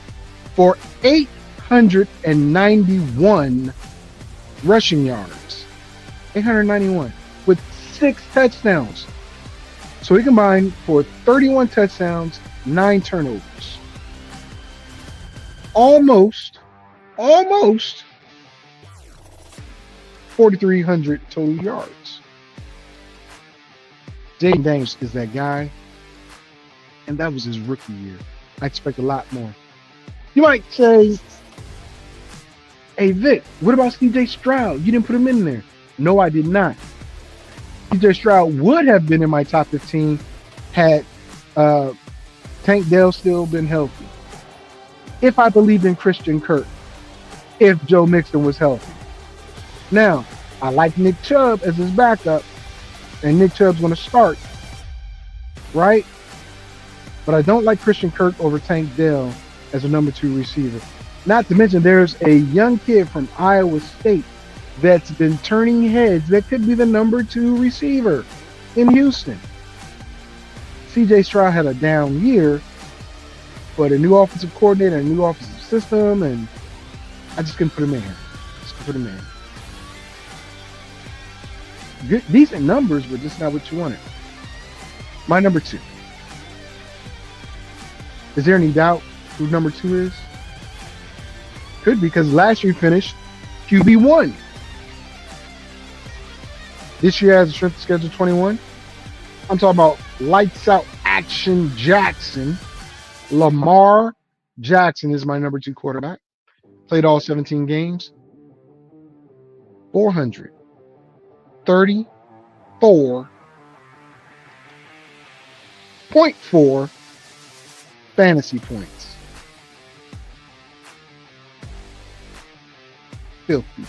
for 891 rushing yards. 891 with 6 touchdowns. So he combined for 31 touchdowns, 9 turnovers. Almost 4,300 total yards. Jaden Daniels is that guy, and that was his rookie year. I expect a lot more. You might say, hey, Vic, what about C.J. Stroud? You didn't put him in there. No, I did not. C.J. Stroud would have been in my top 15 had Tank Dell still been healthy. If I believed in Christian Kirk, if Joe Mixon was healthy. Now, I like Nick Chubb as his backup, and Nick Chubb's going to start, right? But I don't like Christian Kirk over Tank Dell as a number 2 receiver. Not to mention there's a young kid from Iowa State that's been turning heads that could be the number 2 receiver in Houston. C.J. Stroud had a down year, but a new offensive coordinator, a new offensive system, and I just couldn't put him in here. Good, decent numbers, but just not what you wanted. My number 2. Is there any doubt who number 2 is? Could be, because last year he finished QB1. This year has a strength of schedule 21. I'm talking about lights out action Jackson. Lamar Jackson is my number 2 quarterback. Played all 17 games. 434.4 fantasy points. Filthy.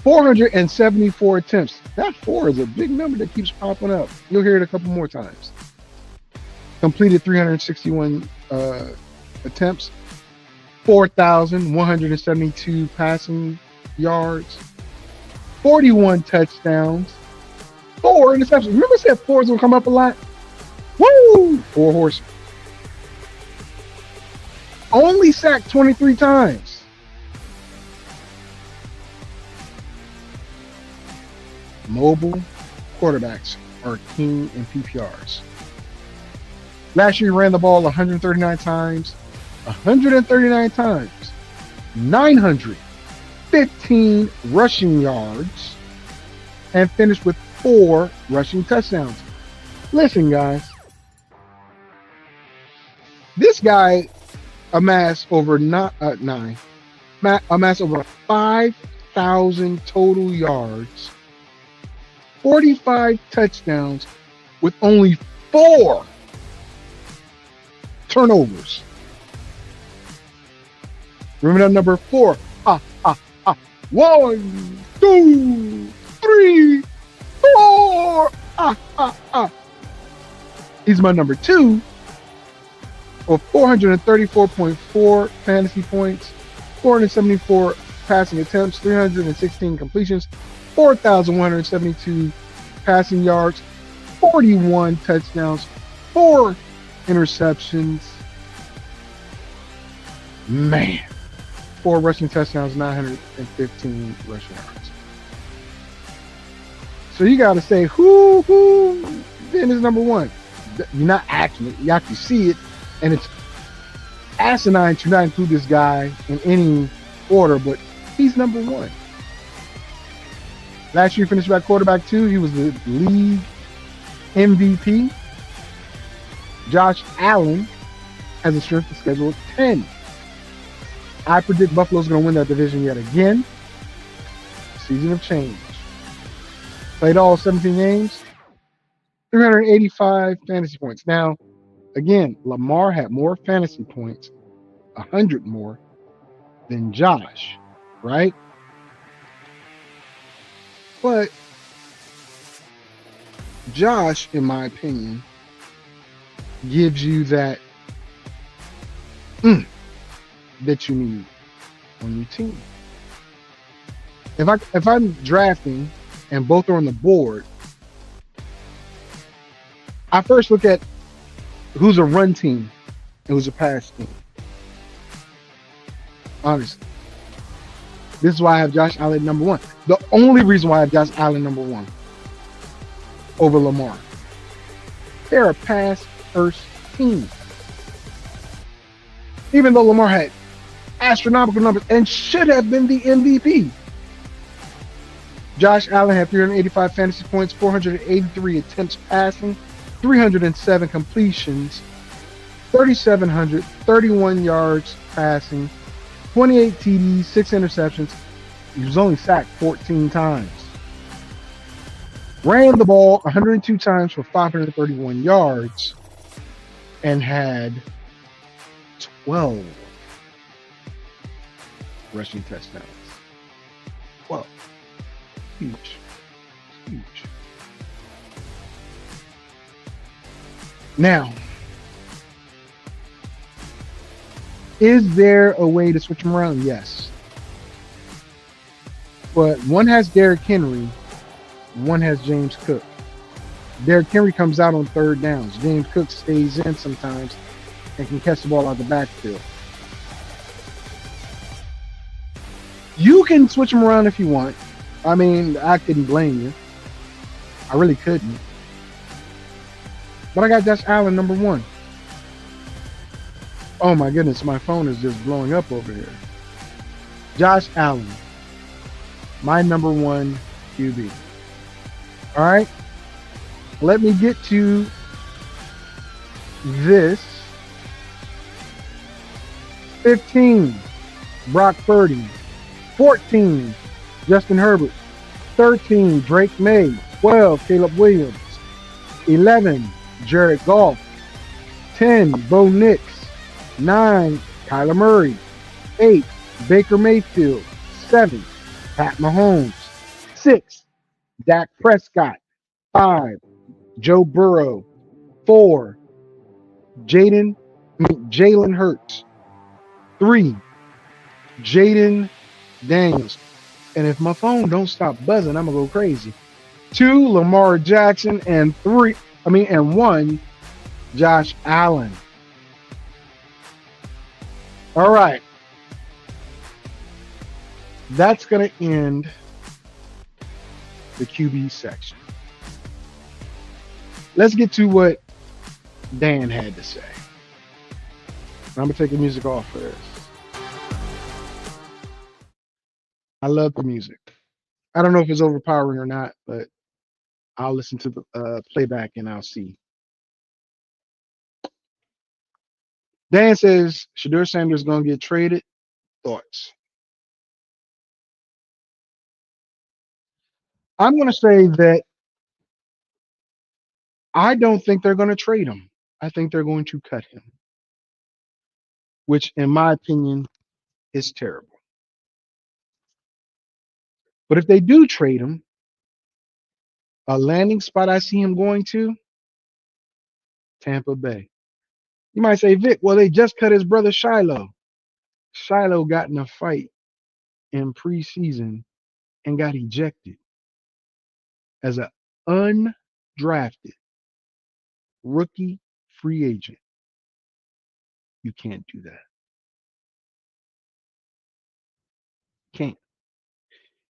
474 attempts. That 4 is a big number that keeps popping up. You'll hear it a couple more times. Completed 361 attempts. 4,172 passing yards. 41 touchdowns. 4 interceptions. Remember I said 4 is going to come up a lot? Woo! 4 horsemen. Only sacked 23 times. Mobile quarterbacks are king in PPRs. Last year he ran the ball 139 times. 915 rushing yards, and finished with 4 rushing touchdowns. Listen, guys. This guy amassed over 5,000 total yards, 45 touchdowns with only 4 turnovers. Remember that number 4. 1, 2, 3, 4. He's my number 2. or 434.4 fantasy points, 474 passing attempts, 316 completions, 4,172 passing yards, 41 touchdowns, 4 interceptions. Man, 4 rushing touchdowns, 915 rushing yards. So you got to say who then is number one. You're not actually, you actually see it, and it's asinine to not include this guy in any order, but he's number one. Last year, he finished back quarterback 2. He was the league MVP. Josh Allen has a strength of schedule of 10. I predict Buffalo's going to win that division yet again. Season of change. Played all 17 games. 385 fantasy points. Now, again, Lamar had more fantasy points, 100 more, than Josh, right? But Josh, in my opinion, gives you that that you need on your team. If I'm drafting and both are on the board, I first look at who's a run team and who's a pass team. Honestly. This is why I have Josh Allen number one. The only reason why I have Josh Allen number one over Lamar. They're a pass first team. Even though Lamar had astronomical numbers and should have been the MVP. Josh Allen had 385 fantasy points, 483 attempts passing, 307 completions, 3,731 yards passing, 28 TDs, 6 interceptions. He was only sacked 14 times. Ran the ball 102 times for 531 yards and had 12 rushing touchdowns. 12. Huge. Huge. Now, is there a way to switch them around? Yes. But one has Derrick Henry, one has James Cook. Derrick Henry comes out on third downs. James Cook stays in sometimes and can catch the ball out the backfield. You can switch them around if you want. I mean, I couldn't blame you. I really couldn't. But I got Josh Allen number one. Oh my goodness, my phone is just blowing up over here. Josh Allen, my number one QB. All right. Let me get to this. 15, Brock Purdy. 14, Justin Herbert. 13, Drake May. 12, Caleb Williams. 11, Jared Goff. 10, Bo Nix. 9, Kyler Murray. 8, Baker Mayfield. 7, Pat Mahomes. 6, Dak Prescott. 5, Joe Burrow. 4, Jalen Hurts. 3, Jaden Daniels. And if my phone don't stop buzzing, I'm gonna go crazy. 2, Lamar Jackson, and 1, Josh Allen. All right. That's gonna end the QB section. Let's get to what Dan had to say. I'm gonna take the music off for this. I love the music. I don't know if it's overpowering or not, but I'll listen to the playback and I'll see. Dan says Shedeur Sanders is gonna get traded. Thoughts? I'm gonna say that I don't think they're gonna trade him. I think they're going to cut him, which in my opinion is terrible. But if they do trade him, a landing spot I see him going to, Tampa Bay. You might say, Vic, well, they just cut his brother Shiloh. Shiloh got in a fight in preseason and got ejected as an undrafted rookie free agent. You can't do that. Can't.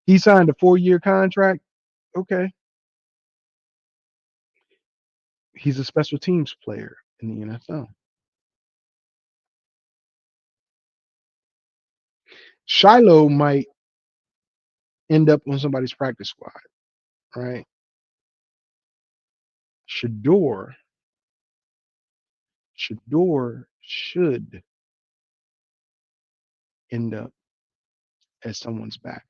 He signed a 4-year contract. Okay. He's a special teams player in the NFL. Shiloh might end up on somebody's practice squad, right? Shador should end up as someone's backup.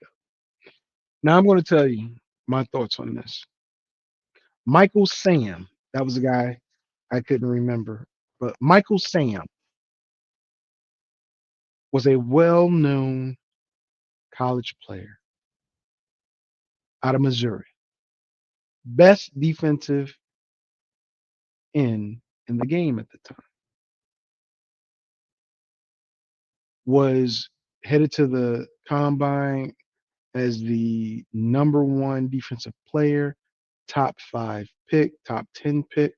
Now I'm going to tell you my thoughts on this. Michael Sam, that was a guy I couldn't remember, but Michael Sam was a well-known college player out of Missouri. Best defensive end in the game at the time. Was headed to the combine as the #1 defensive player, top 5 pick, top 10 pick.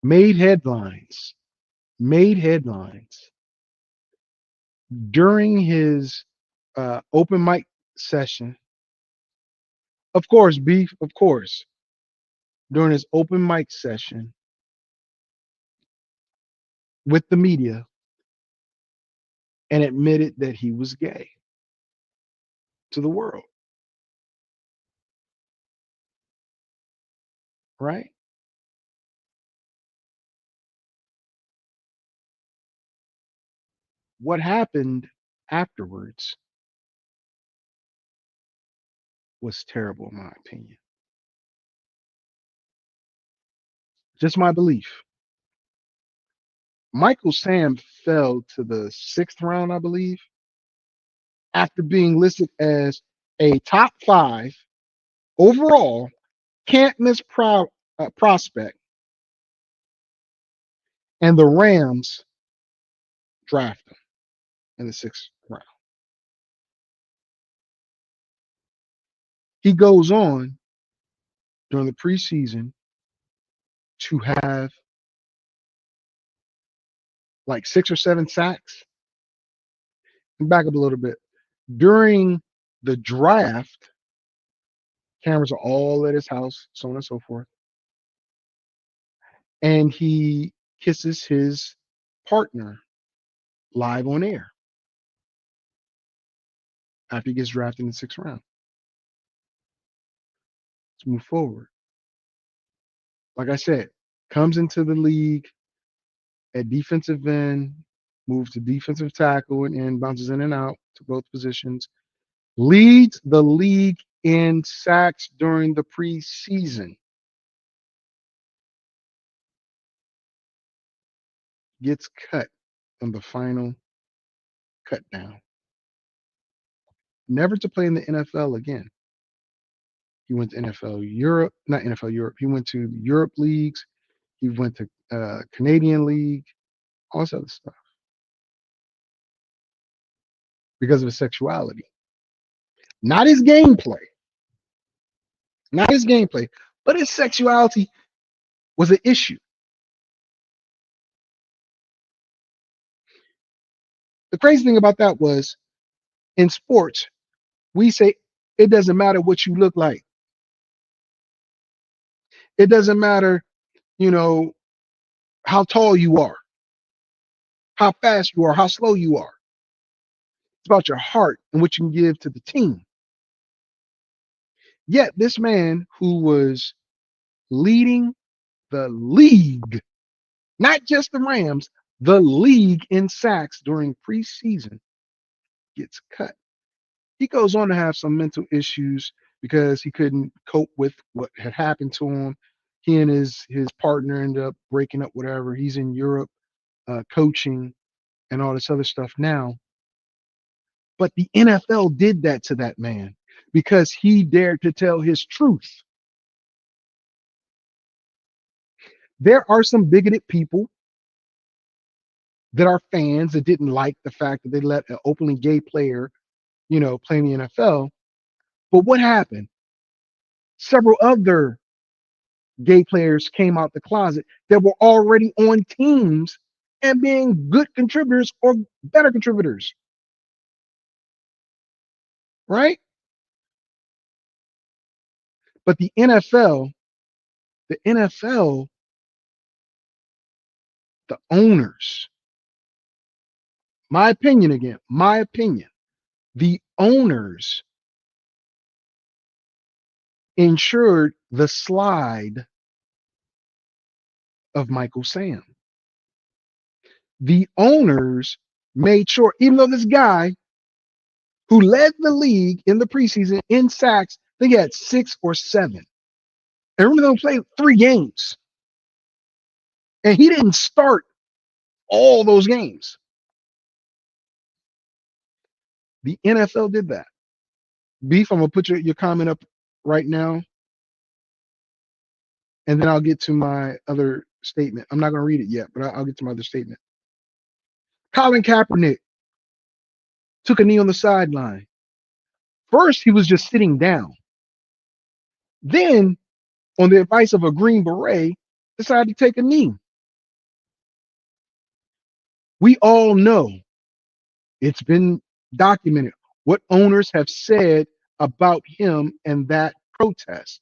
Made headlines during his open mic session. Of course, during his open mic session with the media, and admitted that he was gay to the world. Right? What happened afterwards was terrible, in my opinion. Just my belief. Michael Sam fell to the 6th round, I believe, after being listed as a top 5 overall can't miss prospect, and the Rams draft him in the 6th round. He goes on during the preseason to have like 6 or 7 sacks. Back up a little bit. During the draft, cameras are all at his house, so on and so forth. And he kisses his partner live on air after he gets drafted in the 6th round. Let's move forward. Like I said, comes into the league at defensive end, moves to defensive tackle and bounces in and out to both positions. Leads the league in sacks during the preseason. Gets cut on the final cut down. Never to play in the NFL again. He went to NFL Europe, not NFL Europe. He went to Europe leagues. He went to Canadian League, all this other stuff because of his sexuality. Not his gameplay. Not his gameplay, but his sexuality was an issue. The crazy thing about that was in sports, we say it doesn't matter what you look like. It doesn't matter, how tall you are, how fast you are, how slow you are. It's about your heart and what you can give to the team. Yet this man who was leading the league, not just the Rams, the league in sacks during preseason, gets cut. He goes on to have some mental issues because he couldn't cope with what had happened to him. He and his partner ended up breaking up, whatever. He's in Europe coaching and all this other stuff now. But the NFL did that to that man because he dared to tell his truth. There are some bigoted people that are fans that didn't like the fact that they let an openly gay player, play in the NFL. But what happened? Several other gay players came out the closet that were already on teams and being good contributors or better contributors, right? But the NFL, the owners, my opinion again, the owners ensured the slide of Michael Sam. The owners made sure, even though this guy who led the league in the preseason in sacks, I think he had 6 or 7. And remember, they played 3 games. And he didn't start all those games. The NFL did that. Beef, I'm going to put your comment up right now. And then I'll get to my other statement. I'm not going to read it yet, but I'll get to my other statement. Colin Kaepernick took a knee on the sideline. First, he was just sitting down. Then, on the advice of a Green Beret, decided to take a knee. We all know, it's been documented, what owners have said about him and that protest.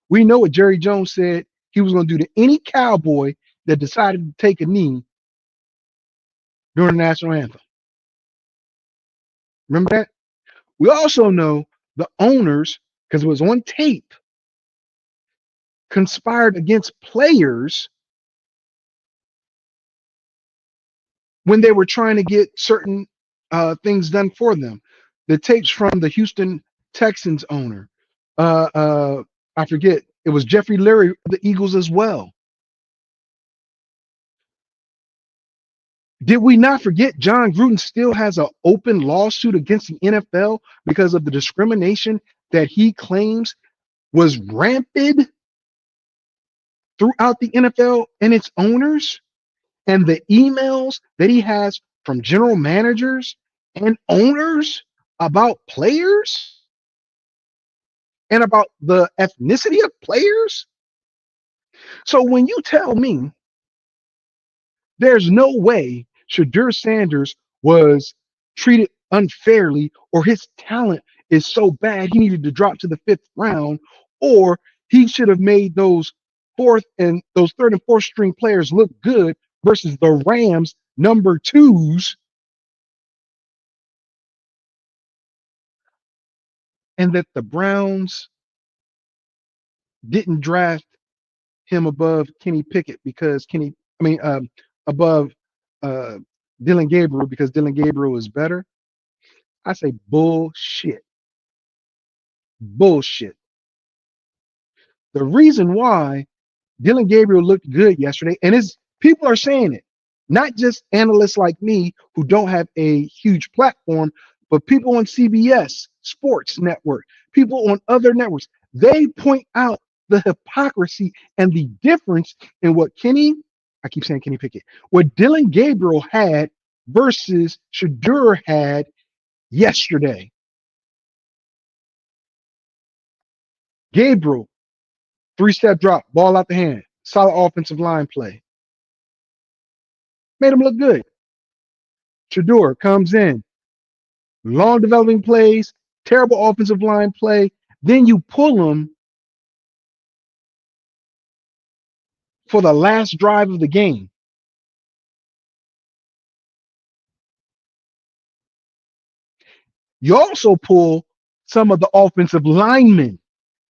We know what Jerry Jones said he was going to do to any Cowboy that decided to take a knee during the national anthem. Remember that? We also know the owners, because it was on tape, conspired against players when they were trying to get certain things done for them. The tapes from the Houston Texans owner, I forget, it was Jeffrey Leary of the Eagles as well. Did we not forget John Gruden still has an open lawsuit against the NFL because of the discrimination that he claims was rampant throughout the NFL and its owners, and the emails that he has from general managers and owners about players and about the ethnicity of players? So when you tell me there's no way Shadur Sanders was treated unfairly, or his talent is so bad he needed to drop to the 5th round, or he should have made those third and fourth string players look good versus the Rams number 2s, and that the Browns didn't draft him above Kenny Pickett because above Dylan Gabriel because Dylan Gabriel is better. I say bullshit. Bullshit. The reason why Dylan Gabriel looked good yesterday, and people are saying it, not just analysts like me who don't have a huge platform, but people on CBS Sports Network, people on other networks, they point out the hypocrisy and the difference in what I keep saying Kenny Pickett, what Dylan Gabriel had versus Shadur had yesterday. Gabriel, 3-step drop, ball out the hand, solid offensive line play. Made him look good. Shadur comes in, long developing plays, terrible offensive line play. Then you pull him for the last drive of the game. You also pull some of the offensive linemen.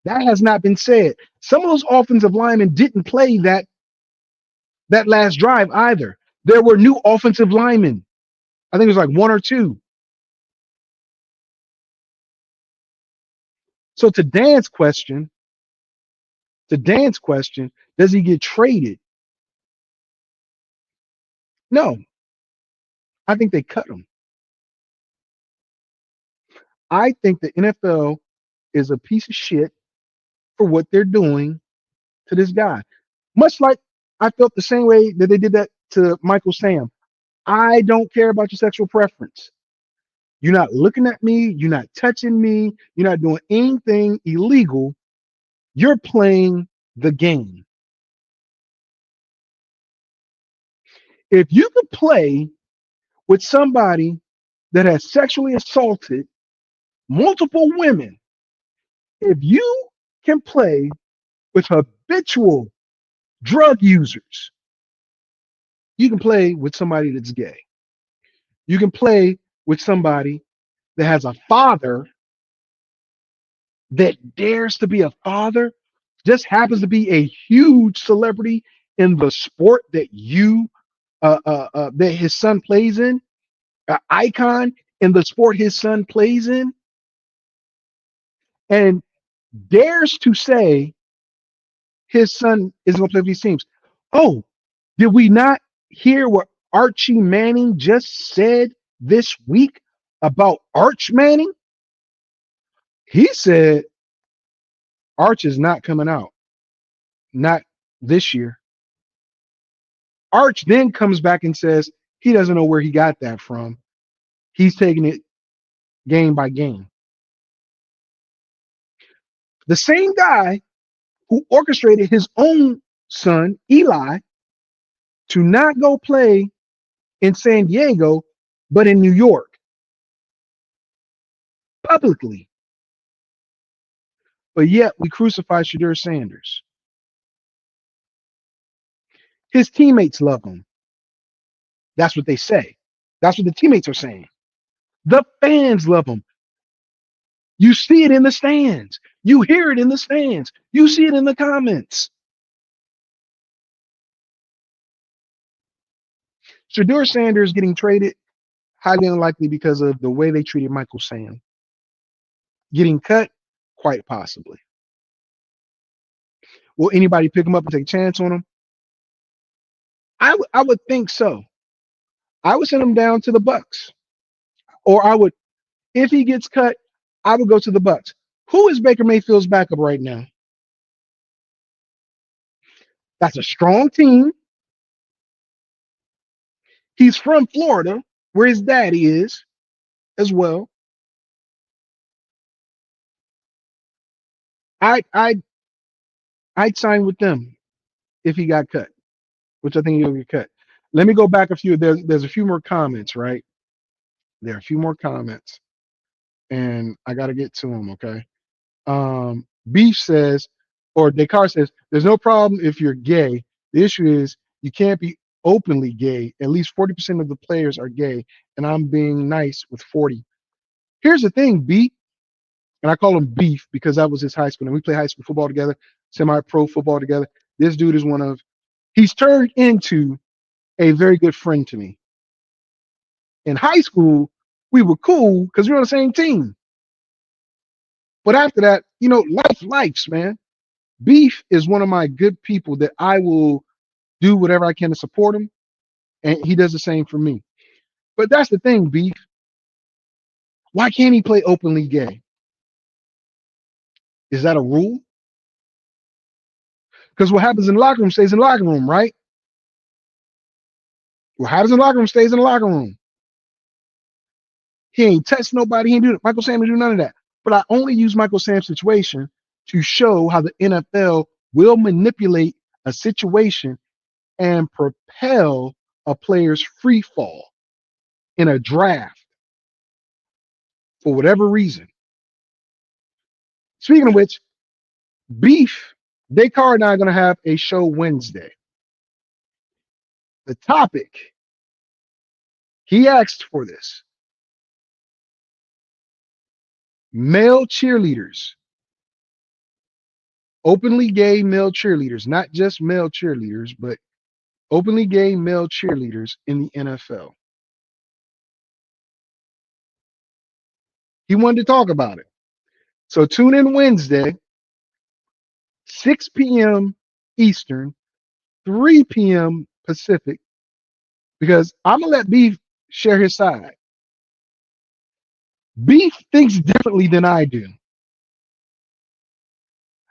That has not been said. Some of those offensive linemen didn't play that last drive either. There were new offensive linemen. I think it was like 1 or 2. So to Dan's question, does he get traded? No. I think they cut him. I think the NFL is a piece of shit for what they're doing to this guy. Much like I felt the same way that they did that to Michael Sam. I don't care about your sexual preference. You're not looking at me. You're not touching me. You're not doing anything illegal. You're playing the game. If you could play with somebody that has sexually assaulted multiple women, if you can play with habitual drug users, you can play with somebody that's gay. You can play with somebody that has a father that dares to be a father, just happens to be a huge celebrity in the sport that that his son plays in, an icon in the sport his son plays in, and dares to say his son isn't going to play for these teams. Oh, did we not hear what Archie Manning just said this week about Arch Manning? He said Arch is not coming out, not this year. Arch then comes back and says he doesn't know where he got that from. He's taking it game by game. The same guy who orchestrated his own son, Eli, to not go play in San Diego, but in New York, publicly. But yet we crucify Shadur Sanders. His teammates love him. That's what they say. That's what the teammates are saying. The fans love him. You see it in the stands. You hear it in the stands. You see it in the comments. Shadur Sanders getting traded, highly unlikely because of the way they treated Michael Sam. Getting cut, quite possibly. Will anybody pick him up and take a chance on him? I would think so. I would send him down to the Bucks. Or I would, if he gets cut, I would go to the Bucks. Who is Baker Mayfield's backup right now? That's a strong team. He's from Florida, where his daddy is as well. I'd sign with them if he got cut, which I think he'll get cut. Let me go back a few. There's a few more comments, right? There are a few more comments, and I got to get to them, okay? Beef says, or Descartes says, there's no problem if you're gay. The issue is you can't be openly gay. At least 40% of the players are gay, and I'm being nice with 40. Here's the thing, Beef, and I call him Beef because that was his high school, and we play high school football together, semi-pro football together. This dude is he's turned into a very good friend to me. In high school, we were cool because we were on the same team. But after that, life's, man. Beef is one of my good people that I will do whatever I can to support him, and he does the same for me. But that's the thing, Beef. Why can't he play openly gay? Is that a rule? Because what happens in the locker room stays in the locker room, right? What happens in the locker room stays in the locker room. He ain't touched nobody. He ain't do it. Michael Sam didn't do none of that. But I only use Michael Sam's situation to show how the NFL will manipulate a situation and propel a player's free fall in a draft for whatever reason. Speaking of which, Beef, Descartes and I are going to have a show Wednesday. The topic, he asked for this. Male cheerleaders, openly gay male cheerleaders, not just male cheerleaders, but openly gay male cheerleaders in the NFL. He wanted to talk about it. So tune in Wednesday, 6 p.m. Eastern, 3 p.m. Pacific, because I'm going to let Beef share his side. Beef thinks differently than I do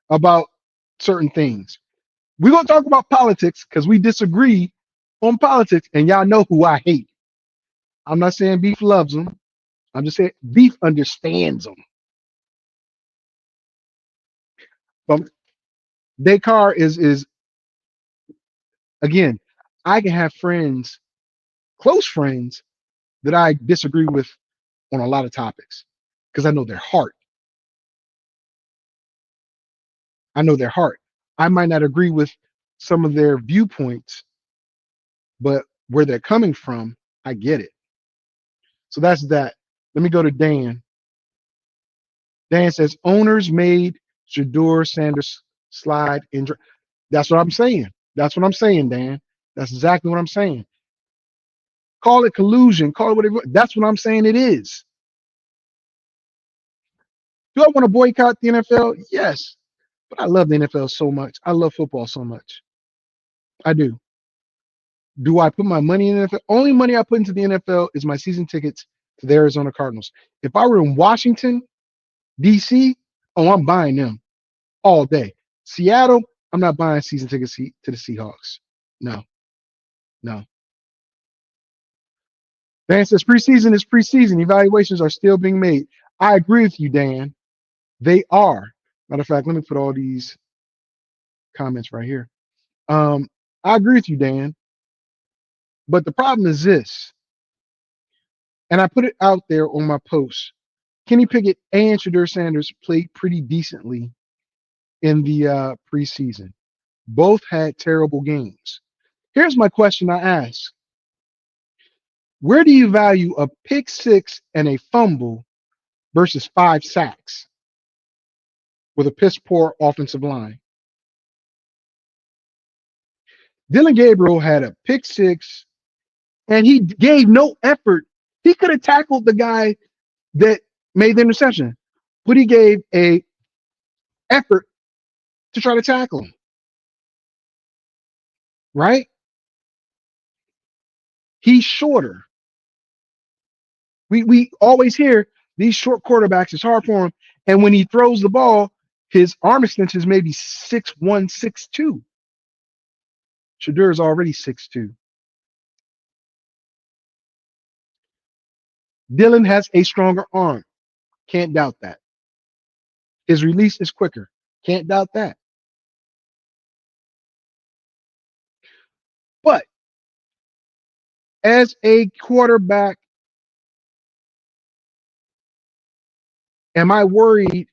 about certain things. We're gonna talk about politics because we disagree on politics, and y'all know who I hate. I'm not saying Beef loves them. I'm just saying Beef understands them. But Descartes is again, I can have friends, close friends, that I disagree with on a lot of topics because I know their heart. I know their heart. I might not agree with some of their viewpoints, but where they're coming from, I get it. So that's that. Let me go to Dan. Dan says owners made Shador Sanders slide in. That's what I'm saying. That's what I'm saying, Dan. That's exactly what I'm saying. Call it collusion. Call it whatever. That's what I'm saying it is. Do I want to boycott the NFL? Yes. But I love the NFL so much. I love football so much. I do. Do I put my money in the NFL? Only money I put into the NFL is my season tickets to the Arizona Cardinals. If I were in Washington, D.C., oh, I'm buying them all day. Seattle, I'm not buying season tickets to the Seahawks. No, no. Dan says preseason is preseason. Evaluations are still being made. I agree with you, Dan. They are. Matter of fact, let me put all these comments right here. I agree with you, Dan. But the problem is this, and I put it out there on my post. Kenny Pickett and Shedeur Sanders played pretty decently in the preseason. Both had terrible games. Here's my question I ask. Where do you value a pick six and a fumble versus 5 sacks with a piss poor offensive line? Dylan Gabriel had a pick six and he gave no effort. He could have tackled the guy that made the interception, but he gave a effort to try to tackle him. Right? He's shorter. We always hear these short quarterbacks, it's hard for him. And when he throws the ball, his arm extension is maybe 6'1", 6'2". Shedeur is already 6'2". Dylan has a stronger arm. Can't doubt that. His release is quicker. Can't doubt that. But as a quarterback, am I worried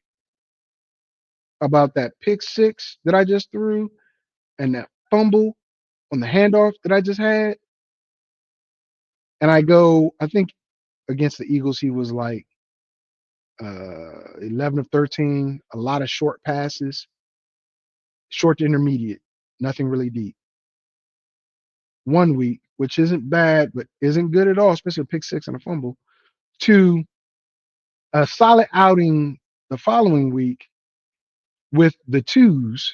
about that pick six that I just threw and that fumble on the handoff that I just had? And I go, I think against the Eagles, he was like 11 of 13, a lot of short passes, short to intermediate, nothing really deep. 1 week, which isn't bad, but isn't good at all, especially a pick six and a fumble. 2, a solid outing the following week with the 2s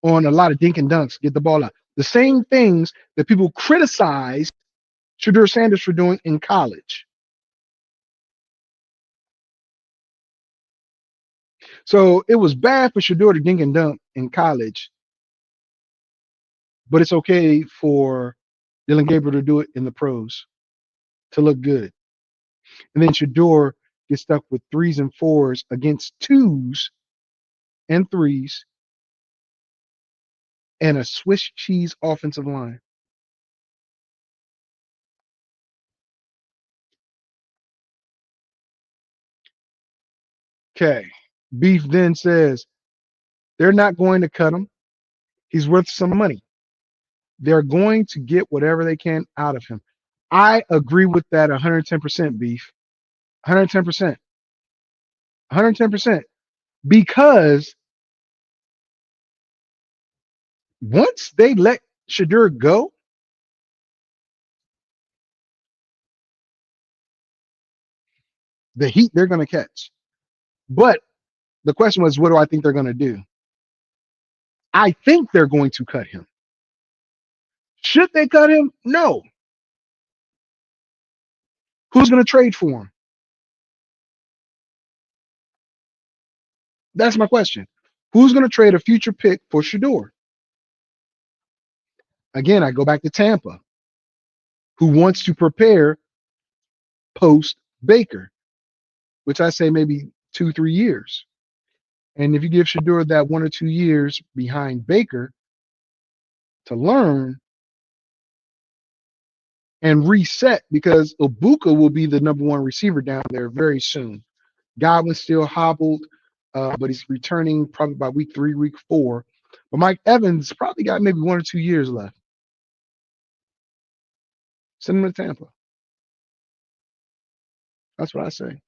on a lot of dink and dunks, get the ball out. The same things that people criticize Shedeur Sanders for doing in college. So it was bad for Shedeur to dink and dunk in college, but it's okay for Dylan Gabriel to do it in the pros to look good. And then Shedeur gets stuck with 3s and 4s against 2s and 3s and a Swiss cheese offensive line. Okay. Beef then says they're not going to cut him. He's worth some money. They're going to get whatever they can out of him. I agree with that 110%, Beef. 110%. 110%. Because once they let Shedeur go, the heat they're going to catch. But the question was, what do I think they're going to do? I think they're going to cut him. Should they cut him? No. Who's going to trade for him? That's my question. Who's going to trade a future pick for Shador? Again, I go back to Tampa, who wants to prepare post Baker, which I say maybe 2-3 years. And if you give Shador that 1 or 2 years behind Baker to learn and reset, because Ibuka will be the #1 receiver down there very soon. Godwin's still hobbled, but he's returning probably by week 3, week 4. But Mike Evans probably got maybe 1 or 2 years left. Send him to Tampa. That's what I say.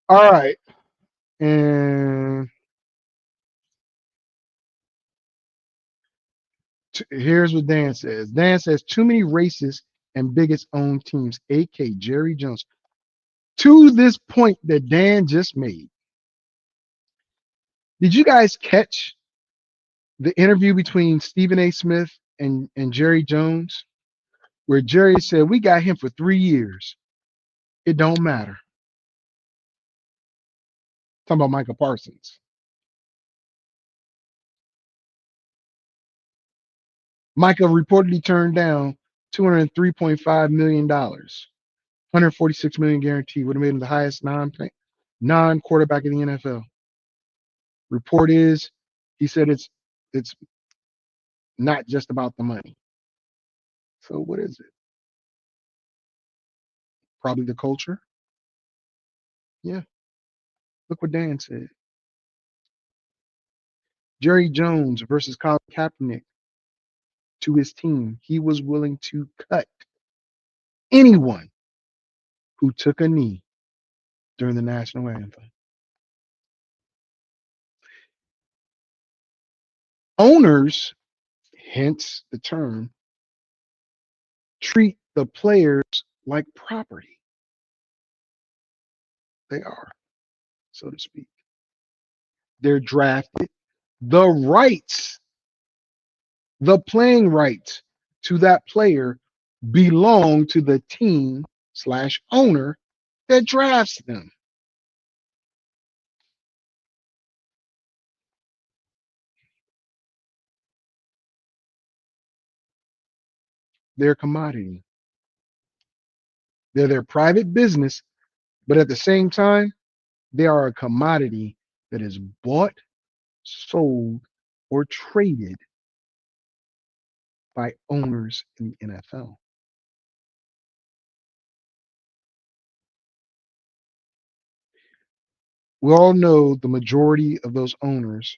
All right. And here's what Dan says. Dan says, too many racist and bigots own teams, AK Jerry Jones. To this point that Dan just made, did you guys catch the interview between Stephen A. Smith and Jerry Jones, where Jerry said, we got him for 3 years. It don't matter. Talking about Michael Parsons. Michael reportedly turned down $203.5 million, $146 million guaranteed, would have made him the highest non-quarterback in the NFL. Report is, he said it's not just about the money. So what is it? Probably the culture. Yeah. Look what Dan said. Jerry Jones versus Colin Kaepernick to his team. He was willing to cut anyone who took a knee during the national anthem. Owners, hence the term, treat the players like property. They are, so to speak. They're drafted. The rights, the playing rights to that player belong to the team/owner that drafts them. They're a commodity. They're their private business, but at the same time, they are a commodity that is bought, sold, or traded by owners in the NFL. We all know the majority of those owners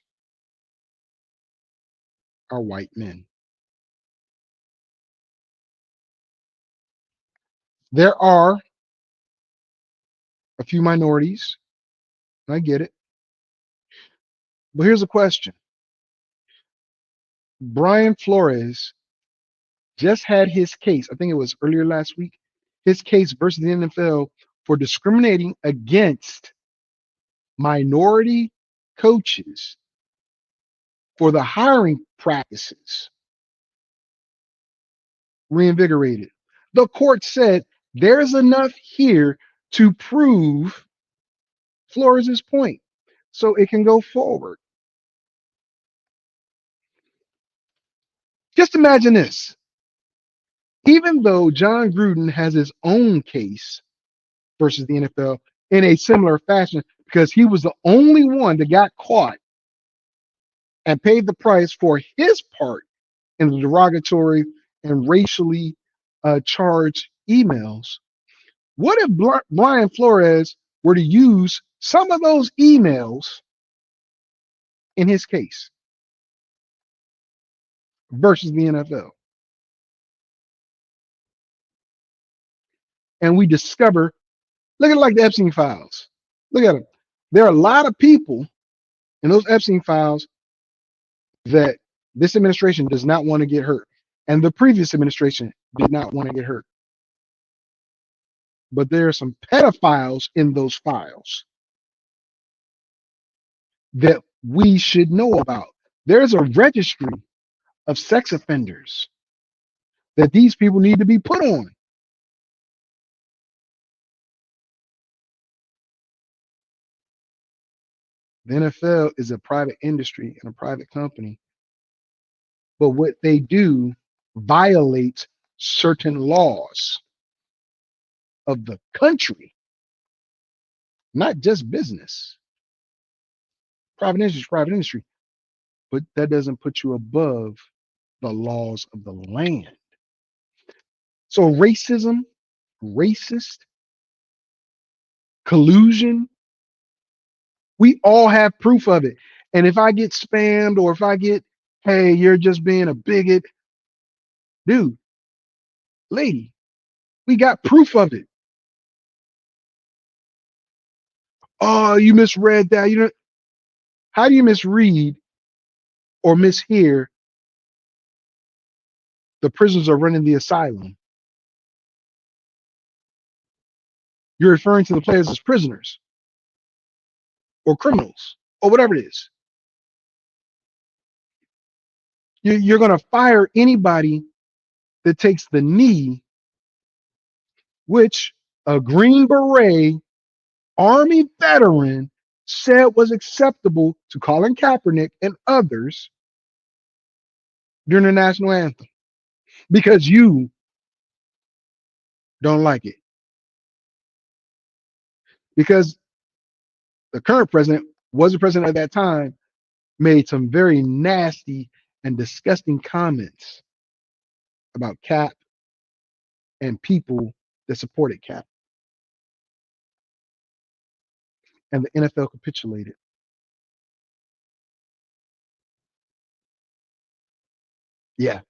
are white men. There are a few minorities. I get it. But here's a question. Brian Flores just had his case, I think it was earlier last week, his case versus the NFL for discriminating against minority coaches for the hiring practices reinvigorated. The court said there's enough here to prove Flores' point, so it can go forward. Just imagine this. Even though John Gruden has his own case versus the NFL in a similar fashion, because he was the only one that got caught and paid the price for his part in the derogatory and racially charged emails. What if Brian Flores were to use some of those emails in his case versus the NFL? And we discover, look at it like the Epstein files. Look at them. There are a lot of people in those Epstein files that this administration does not want to get hurt. And the previous administration did not want to get hurt. But there are some pedophiles in those files that we should know about. There's a registry of sex offenders that these people need to be put on. The NFL is a private industry and a private company, but what they do violates certain laws of the country, not just business. Private industry is private industry, but that doesn't put you above the laws of the land. So racism, racist, collusion, we all have proof of it. And if I get spammed or if I get, hey, you're just being a bigot, dude, lady, we got proof of it. Oh, you misread that. You know, how do you misread or mishear the prisoners are running the asylum? You're referring to the players as prisoners or criminals or whatever it is. You're going to fire anybody that takes the knee, which a Green Beret Army veteran said was acceptable to Colin Kaepernick and others during the national anthem because you don't like it. Because the current president was the president at that time, made some very nasty and disgusting comments about Cap and people that supported Cap. And the NFL capitulated. Yeah.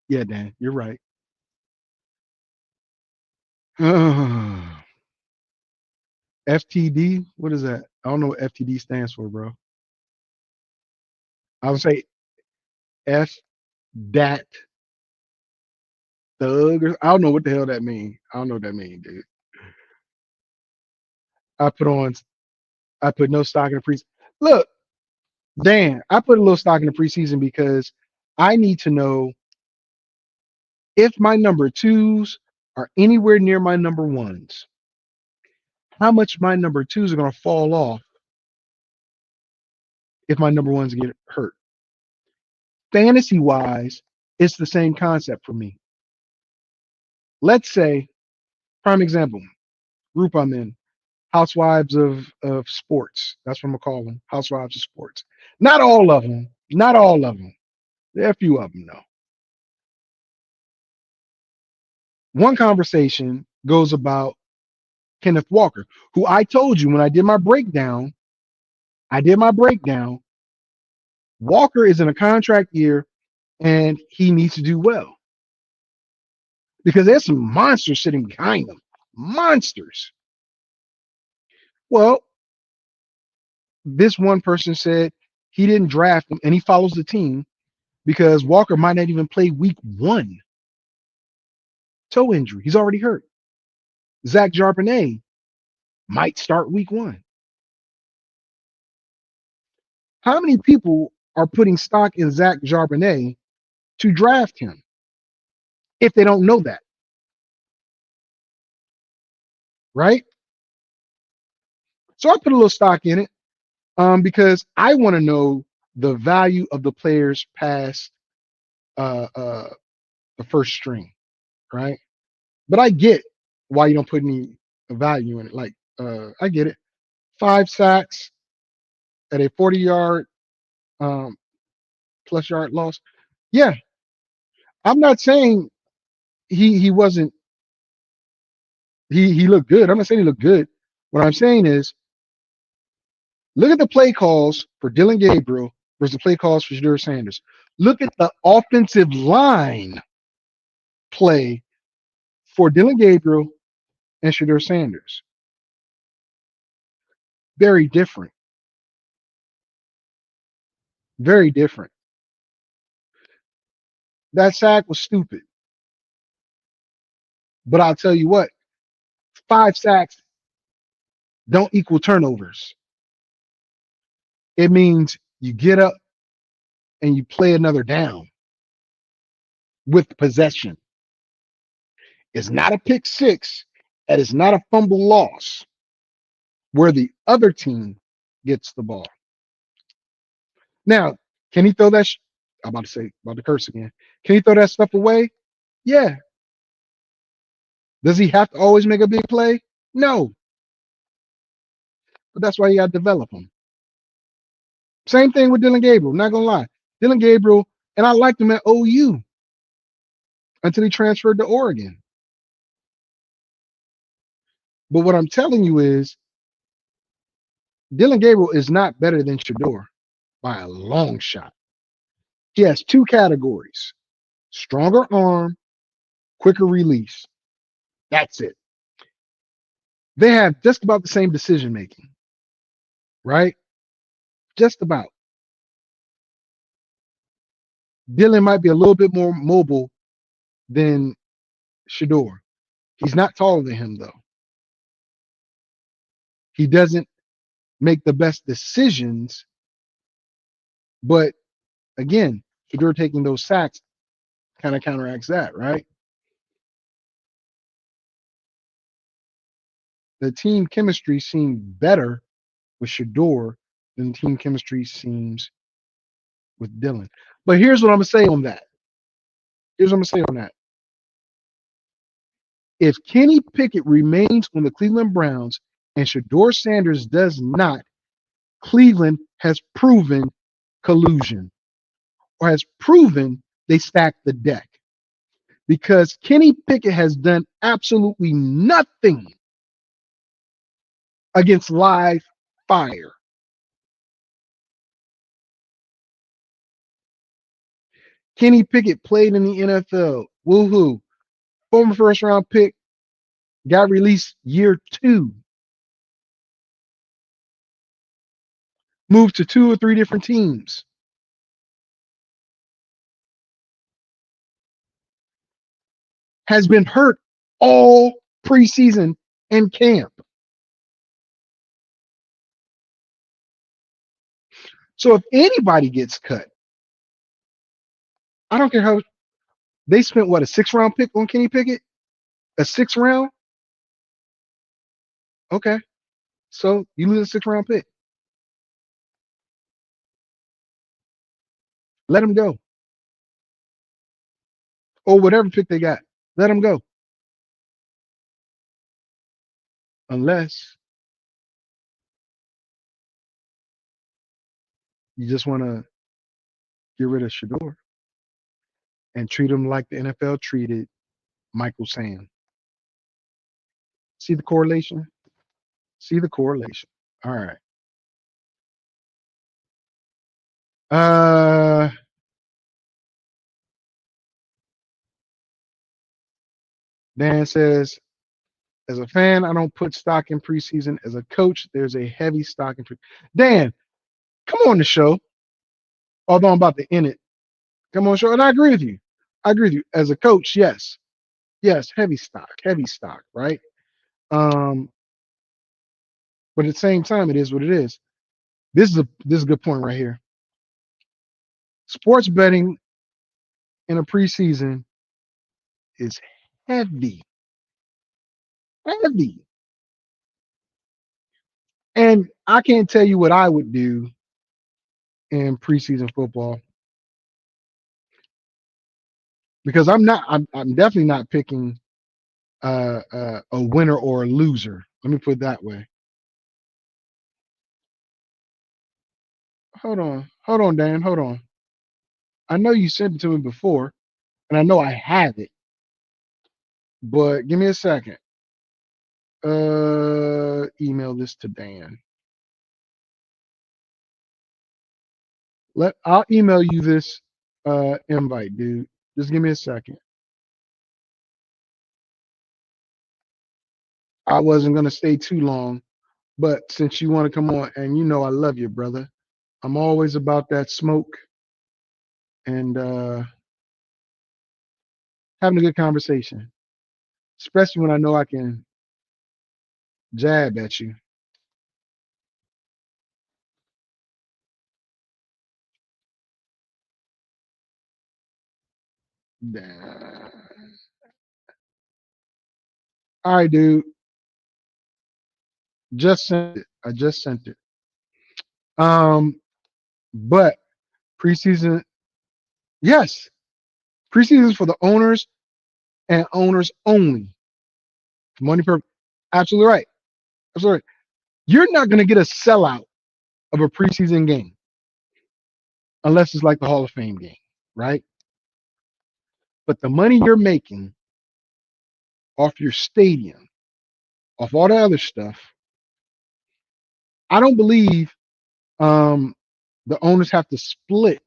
Yeah, Dan, you're right. FTD, what is that? I don't know what FTD stands for, bro. I would say F dat thug. I don't know what the hell that means. I don't know what that means, dude. I put on, I put no stock in the preseason. Look, Dan, I put a little stock in the preseason because I need to know if my number twos are anywhere near my number ones, how much my number twos are going to fall off if my number ones get hurt. Fantasy wise, it's the same concept for me. Let's say, prime example, group I'm in, Housewives of Sports. That's what I'm gonna call them, Housewives of Sports. Not all of them. Not all of them. There are a few of them though. One conversation goes about Kenneth Walker, who I told you when I did my breakdown. Walker is in a contract year and he needs to do well because there's some monsters sitting behind him. Monsters. Well, this one person said he didn't draft him and he follows the team because Walker might not even play week 1. Toe injury. He's already hurt. Zach Charbonnet might start week 1. How many people are putting stock in Zach Charbonnet to draft him if they don't know that? Right? So I put a little stock in it because I want to know the value of the players past the first string, right? But I get why you don't put any value in it. Like, I get it. 5 sacks at a 40-yard plus yard loss. Yeah, I'm not saying he wasn't. He looked good. I'm not saying he looked good. What I'm saying is, look at the play calls for Dylan Gabriel versus the play calls for Shedeur Sanders. Look at the offensive line play for Dylan Gabriel and Shedeur Sanders. Very different. Very different. That sack was stupid. But I'll tell you what, 5 sacks don't equal turnovers. It means you get up and you play another down with possession. It's not a pick six, and it's not a fumble loss where the other team gets the ball. Now, can he throw that? I'm about to curse again. Can he throw that stuff away? Yeah. Does he have to always make a big play? No. But that's why you got to develop him. Same thing with Dylan Gabriel. Not gonna lie, Dylan Gabriel, and I liked him at OU until he transferred to Oregon. But what I'm telling you is, Dylan Gabriel is not better than Shador by a long shot. He has two categories: stronger arm, quicker release. That's it. They have just about the same decision making, right? Just about. Dylan might be a little bit more mobile than Shador. He's not taller than him, though. He doesn't make the best decisions, but again, Shador taking those sacks kind of counteracts that, right? The team chemistry seemed better with Shador than team chemistry seems with Dylan. But here's what I'm gonna say on that. If Kenny Pickett remains on the Cleveland Browns and Shador Sanders does not, Cleveland has proven collusion, or has proven they stacked the deck, because Kenny Pickett has done absolutely nothing against live fire. Kenny Pickett played in the NFL. Woohoo. Former first round pick, got released year 2. Moved to 2 or 3 different teams. Has been hurt all preseason and camp. So if anybody gets cut, I don't care how they spent, what, a 6th round pick on Kenny Pickett? A 6th round? Okay. So you lose a 6th round pick. Let him go. Or whatever pick they got. Let him go. Unless you just want to get rid of Shador and treat him like the NFL treated Michael Sam. See the correlation? See the correlation. All right. Dan says, as a fan, I don't put stock in preseason. As a coach, there's a heavy stock in preseason. Dan, come on the show. Although I'm about to end it. Come on, show. And I agree with you. As a coach, yes. Yes, heavy stock, right? But at the same time, it is what it is. This is a good point right here. Sports betting in a preseason is heavy. Heavy. And I can't tell you what I would do in preseason football, because I'm definitely not picking a winner or a loser. Let me put it that way. Hold on, Dan. Hold on. I know you sent it to me before, and I know I have it, but give me a second. Email this to Dan. I'll email you this invite, dude. Just give me a second. I wasn't gonna stay too long, but since you want to come on, and you know I love you, brother. I'm always about that smoke and having a good conversation, especially when I know I can jab at you. All right, dude. Just sent it. I just sent it. But preseason, yes, preseason is for the owners and owners only. Money per, absolutely right. Absolutely right. You're not going to get a sellout of a preseason game unless it's like the Hall of Fame game, right? But the money you're making off your stadium, off all the other stuff, I don't believe the owners have to split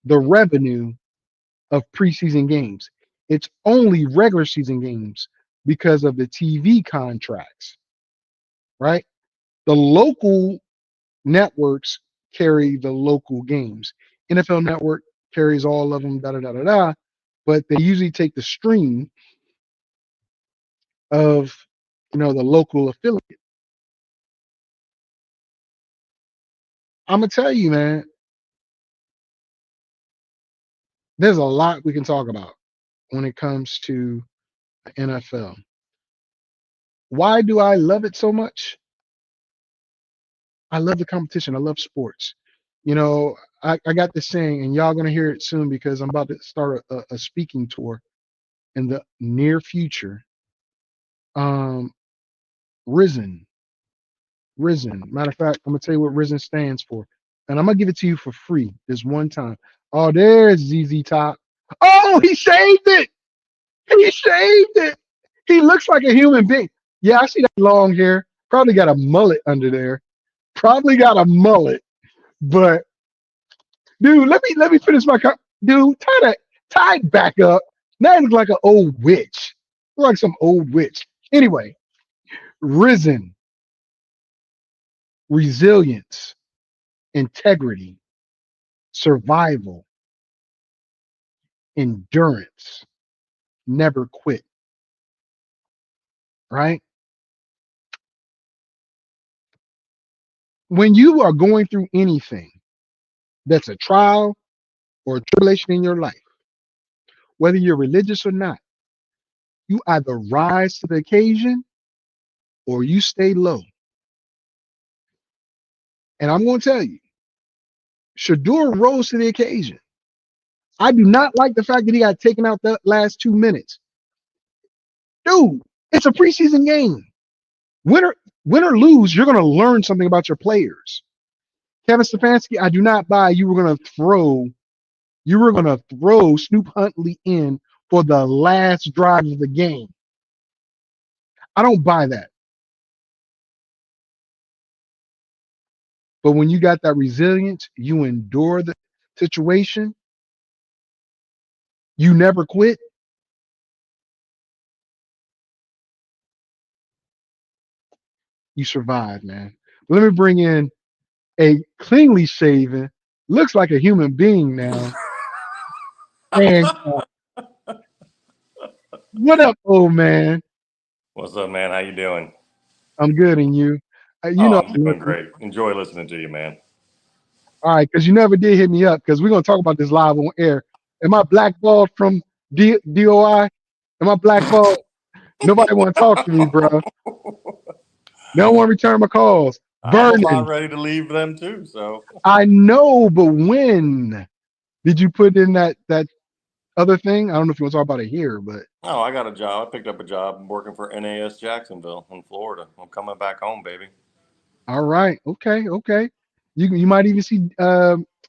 the revenue of preseason games. It's only regular season games because of the TV contracts, right? The local networks carry the local games. NFL Network carries all of them, da da da da da. But they usually take the stream of, the local affiliate. I'm gonna tell you, man, there's a lot we can talk about when it comes to the NFL. Why do I love it so much? I love the competition. I love sports. I got this saying, and y'all gonna hear it soon because I'm about to start a speaking tour in the near future. Risen, risen. Matter of fact, I'm gonna tell you what risen stands for, and I'm gonna give it to you for free this one time. Oh, there's ZZ Top. Oh, he shaved it. He shaved it. He looks like a human being. Yeah, I see that long hair. Probably got a mullet under there. Probably got a mullet. But dude, let me finish my dude. Tie it back up. Now it looks like an old witch. Look like some old witch. Anyway, risen, resilience, integrity, survival, endurance, never quit. Right? When you are going through anything that's a trial or a tribulation in your life, whether you're religious or not, you either rise to the occasion or you stay low. And I'm going to tell you, Shador rose to the occasion. I do not like the fact that he got taken out the last 2 minutes. Dude, it's a preseason game. Win or lose, you're going to learn something about your players. Kevin Stefanski, I do not buy you were going to throw Snoop Huntley in for the last drive of the game. I don't buy that. But when you got that resilience, you endure the situation, you never quit. You survive, man. Let me bring in a cleanly shaven, looks like a human being now. And what up, old man? What's up, man? How you doing? I'm good, and you? I'm doing great. Enjoy listening to you, man. All right, because you never did hit me up because we're gonna talk about this live on air. Am I blackballed from DOI? Am I blackballed? Nobody want to talk to me, bro. They don't want to return my calls. I'm Burning. ready to leave them too. So I know, but when did you put in that other thing? I don't know if you want to talk about it here, but I got a job. I picked up a job. I'm working for NAS Jacksonville in Florida. I'm coming back home, baby. all right, okay. You might even see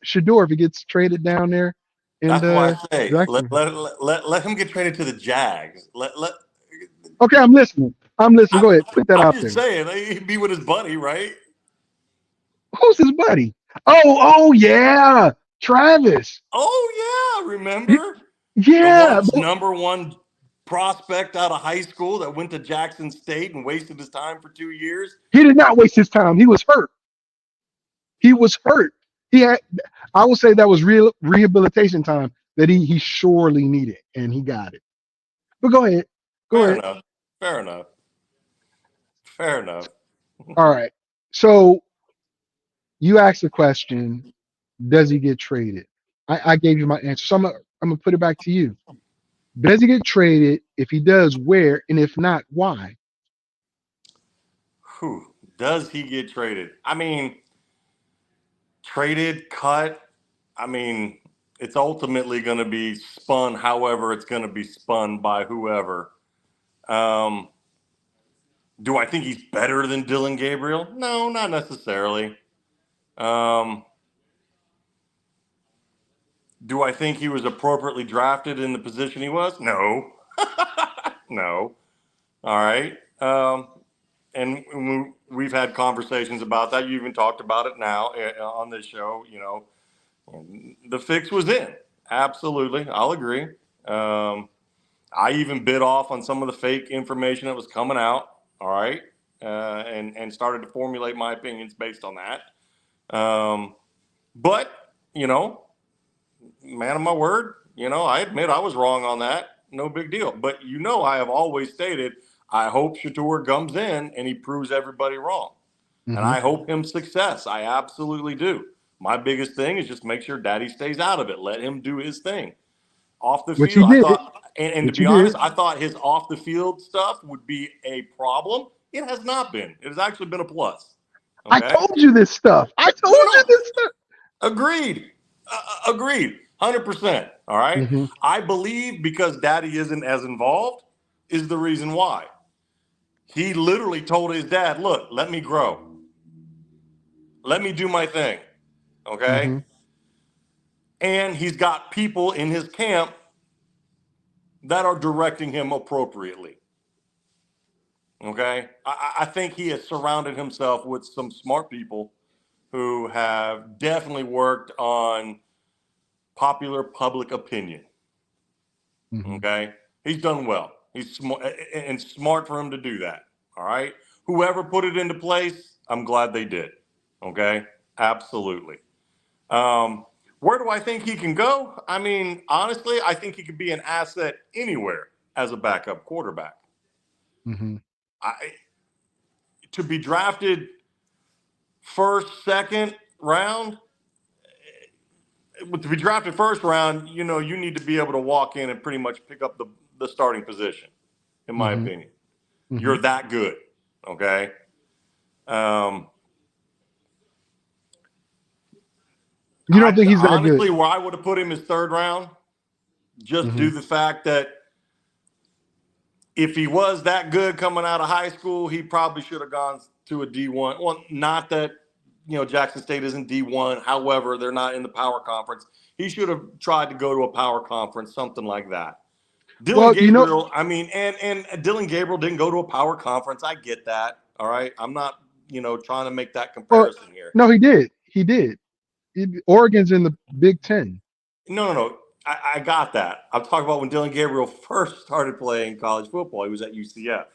Shador if he gets traded down there. And That's why I say Jacksonville. let him get traded to the Jags. Okay, I'm listening. Go ahead, put that I'm out just there. saying he'd be with his buddy, right? Who's his buddy? Oh yeah, Travis. Oh yeah, remember the Yeah, once #1 prospect out of high school that went to Jackson State and wasted his time for 2 years? he did not waste his time. He was hurt. He had, I would say that was real rehabilitation time that he surely needed, and he got it. But go ahead. Fair enough. All right. So you asked the question, does he get traded? I gave you my answer. So I'm gonna put it back to you. Does he get traded? If he does, where? And if not, why? Does he get traded? I mean, traded, cut. I mean, it's ultimately going to be spun however it's going to be spun by whoever. Do I think he's better than Dylan Gabriel? No, not necessarily. Do I think he was appropriately drafted in the position he was? No. No. All right. And we've had conversations about that. You even talked about it now on this show. You know, the fix was in. Absolutely. I'll agree. I even bit off on some of the fake information that was coming out. All right. And started to formulate my opinions based on that. But, you know, man of my word, you know, I admit I was wrong on that. No big deal. But, you know, I have always stated, I hope Shador comes in and he proves everybody wrong. Mm-hmm. And I hope him success. I absolutely do. My biggest thing is just make sure Daddy stays out of it. Let him do his thing. Off the Which field, he I did. thought, and to be honest, I thought his off the field stuff would be a problem. It has not been. It has actually been a plus. Okay? I told you this stuff. I told you this stuff. Agreed. Agreed. 100%. All right. Mm-hmm. I believe because Daddy isn't as involved is the reason why. He literally told his dad, look, let me grow. Let me do my thing. Okay. Mm-hmm. And he's got people in his camp that are directing him appropriately. Okay. I think he has surrounded himself with some smart people who have definitely worked on popular public opinion. Mm-hmm. Okay. He's done well. He's smart and smart for him to do that. All right. Whoever put it into place, I'm glad they did. Okay. Absolutely. Where do I think he can go? I mean, honestly, I think he could be an asset anywhere as a backup quarterback. Mm-hmm. To be drafted first, second round, to be drafted first round, you know, you need to be able to walk in and pretty much pick up the starting position, in my Mm-hmm. opinion. Mm-hmm. You're that good. Okay. You don't think he's that honestly, good? where I would have put him is third round, just Mm-hmm. due to the fact that if he was that good coming out of high school, he probably should have gone to a D1. Well, not that, you know, Jackson State isn't D1. However, they're not in the power conference. He should have tried to go to a power conference, something like that. Dylan Gabriel, I mean, and Dylan Gabriel didn't go to a power conference. I get that. All right. I'm not, you know, trying to make that comparison here. No, he did. He did. Oregon's in the Big Ten. No. I got that. I'm talking about when Dylan Gabriel first started playing college football. He was at UCF.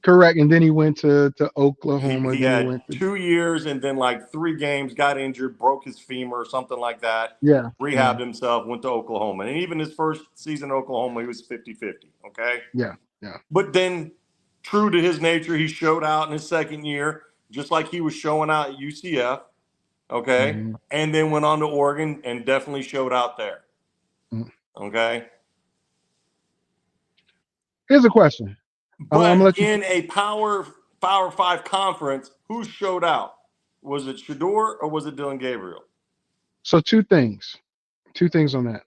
Correct. And then he went to Oklahoma. He had 2 years and then like 3 games, got injured, broke his femur or something like that. Yeah. Rehabbed himself, went to Oklahoma. And even his first season in Oklahoma, he was 50-50. Okay. Yeah. But then, true to his nature, he showed out in his second year, just like he was showing out at UCF. Okay. Mm-hmm. And then went on to Oregon and definitely showed out there. Mm-hmm. Okay. Here's a question. But in a Power 5 conference, who showed out? Was it Shador or was it Dylan Gabriel? So two things on that.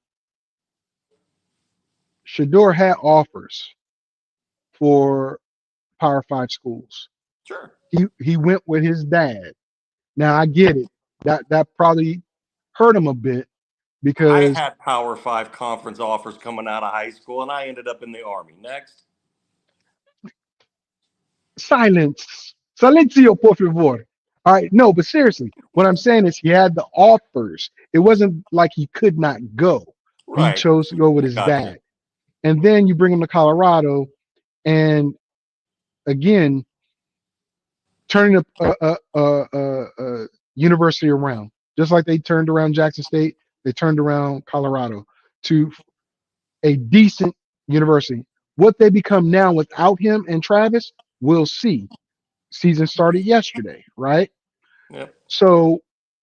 Shador had offers for Power 5 schools. Sure. He went with his dad. Now I get it. That probably hurt him a bit because I had Power 5 conference offers coming out of high school and I ended up in the Army. Next. Silence. Silencio, por favor. All right. No, but seriously, what I'm saying is he had the offers. It wasn't like he could not go. Right. He chose to go with his dad. And then you bring him to Colorado, and again, turning a university around. Just like they turned around Jackson State, they turned around Colorado to a decent university. What they become now without him and Travis, we'll see. Season started yesterday, right? Yep. So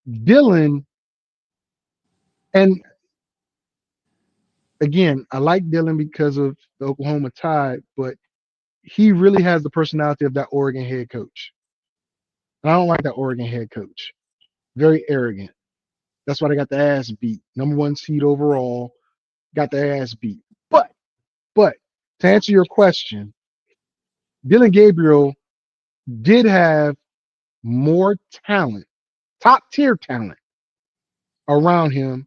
Dylan, and again, I like Dylan because of the Oklahoma Tide, but he really has the personality of that Oregon head coach. And I don't like that Oregon head coach. very arrogant. That's why they got the ass beat. Number 1 seed overall, got the ass beat. But to answer your question, Dylan Gabriel did have more talent, top tier talent around him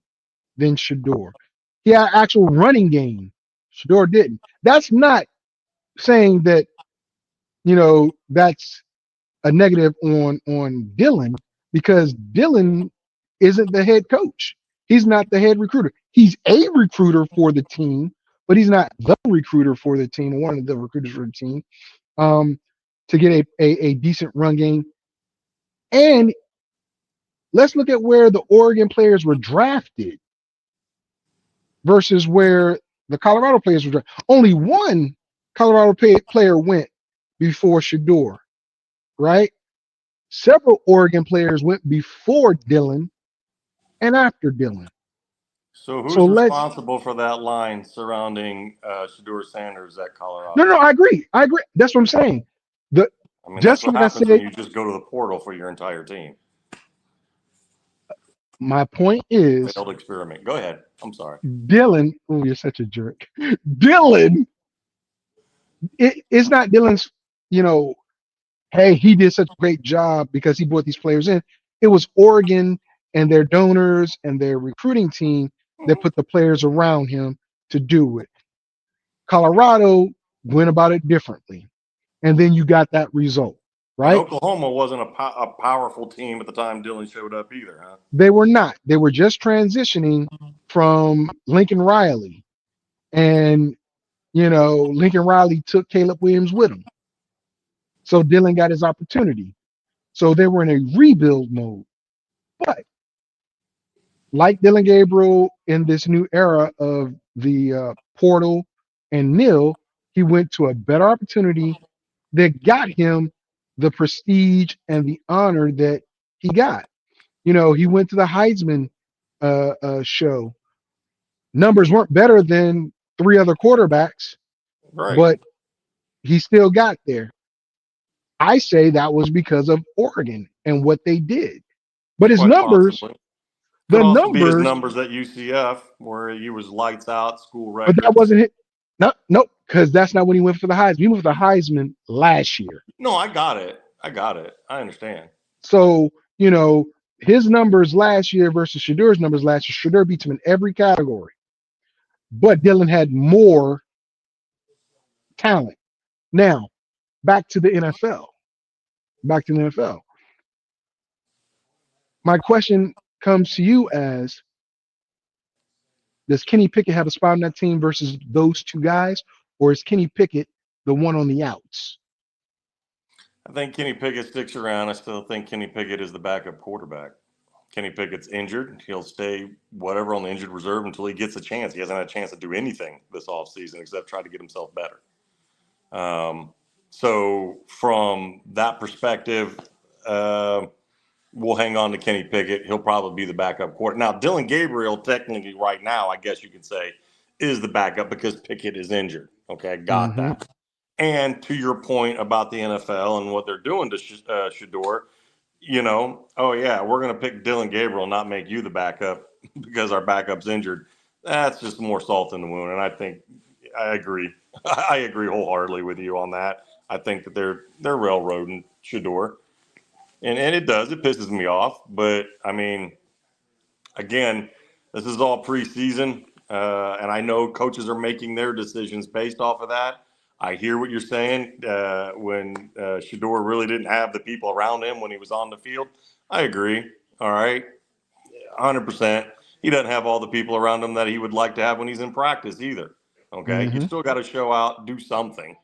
than Shador. He had actual running game. Shador didn't. That's not saying that, that's a negative on Dylan, because Dylan isn't the head coach. He's not the head recruiter. He's a recruiter for the team, but he's not the recruiter for the team, or one of the recruiters for the team, to get a decent run game. And let's look at where the Oregon players were drafted versus where the Colorado players were drafted. Only one Colorado player went before Shador, right? Several Oregon players went before Dylan and after Dylan. So So who's let's responsible for that line surrounding Shador Sanders at Colorado? no, I agree. That's what I'm saying. The I mean, that's just what like I happens when said, you just go to the portal for your entire team. my point is Failed experiment. Go ahead. I'm sorry. Dylan. Oh, you're such a jerk. Dylan. It's not Dylan's. Hey, he did such a great job because he brought these players in. It was Oregon and their donors and their recruiting team that put the players around him to do it. Colorado went about it differently, and then you got that result, And right? Oklahoma wasn't a powerful team at the time Dylan showed up either, huh? They were not. They were just transitioning from Lincoln Riley, and Lincoln Riley took Caleb Williams with him, so Dylan got his opportunity. So they were in a rebuild mode. But like Dylan Gabriel in this new era of the portal and nil, he went to a better opportunity that got him the prestige and the honor that he got. He went to the Heisman show. Numbers weren't better than 3 other quarterbacks, Right. but he still got there. I say that was because of Oregon and what they did. But his Quite numbers, possibly. the Could also be his numbers, numbers at UCF, where he was lights out, school but records. that wasn't it. No, because that's not when he went for the Heisman. He went for the Heisman last year. No, I got it. I understand. So, his numbers last year versus Shadur's numbers last year, Shadur beats him in every category. But Dylan had more talent. Now, back to the NFL. My question comes to you as, does Kenny Pickett have a spot on that team versus those two guys, or is Kenny Pickett the one on the outs? I think Kenny Pickett sticks around. I still think Kenny Pickett is the backup quarterback. Kenny Pickett's injured. He'll stay whatever on the injured reserve until he gets a chance. He hasn't had a chance to do anything this offseason except try to get himself better. So from that perspective, we'll hang on to Kenny Pickett. He'll probably be the backup quarterback. Now, Dylan Gabriel, technically right now, I guess you could say, is the backup because Pickett is injured. Okay, I got that. And to your point about the NFL and what they're doing to Shador, oh, yeah, we're going to pick Dylan Gabriel, not make you the backup because our backup's injured. That's just more salt in the wound. And I agree. I agree wholeheartedly with you on that. I think that they're railroading Shador. And it does. It pisses me off. But, I mean, again, this is all preseason. And I know coaches are making their decisions based off of that. I hear what you're saying when Shador really didn't have the people around him when he was on the field. I agree. All right. 100%. He doesn't have all the people around him that he would like to have when he's in practice either. Okay. You still got to show out, do something.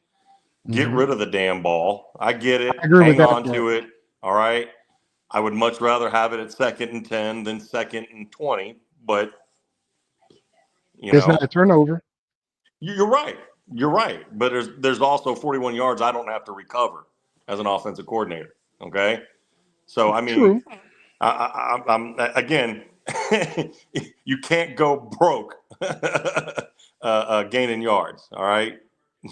Get rid of the damn ball. I get it. I agree with Hang that on part. to it. All right. I would much rather have it at 2nd and 10 than 2nd and 20. But, It's not a turnover. You're right. You're right. But there's also 41 yards I don't have to recover as an offensive coordinator. Okay. So, I mean, True. I'm again, you can't go broke gaining yards. All right.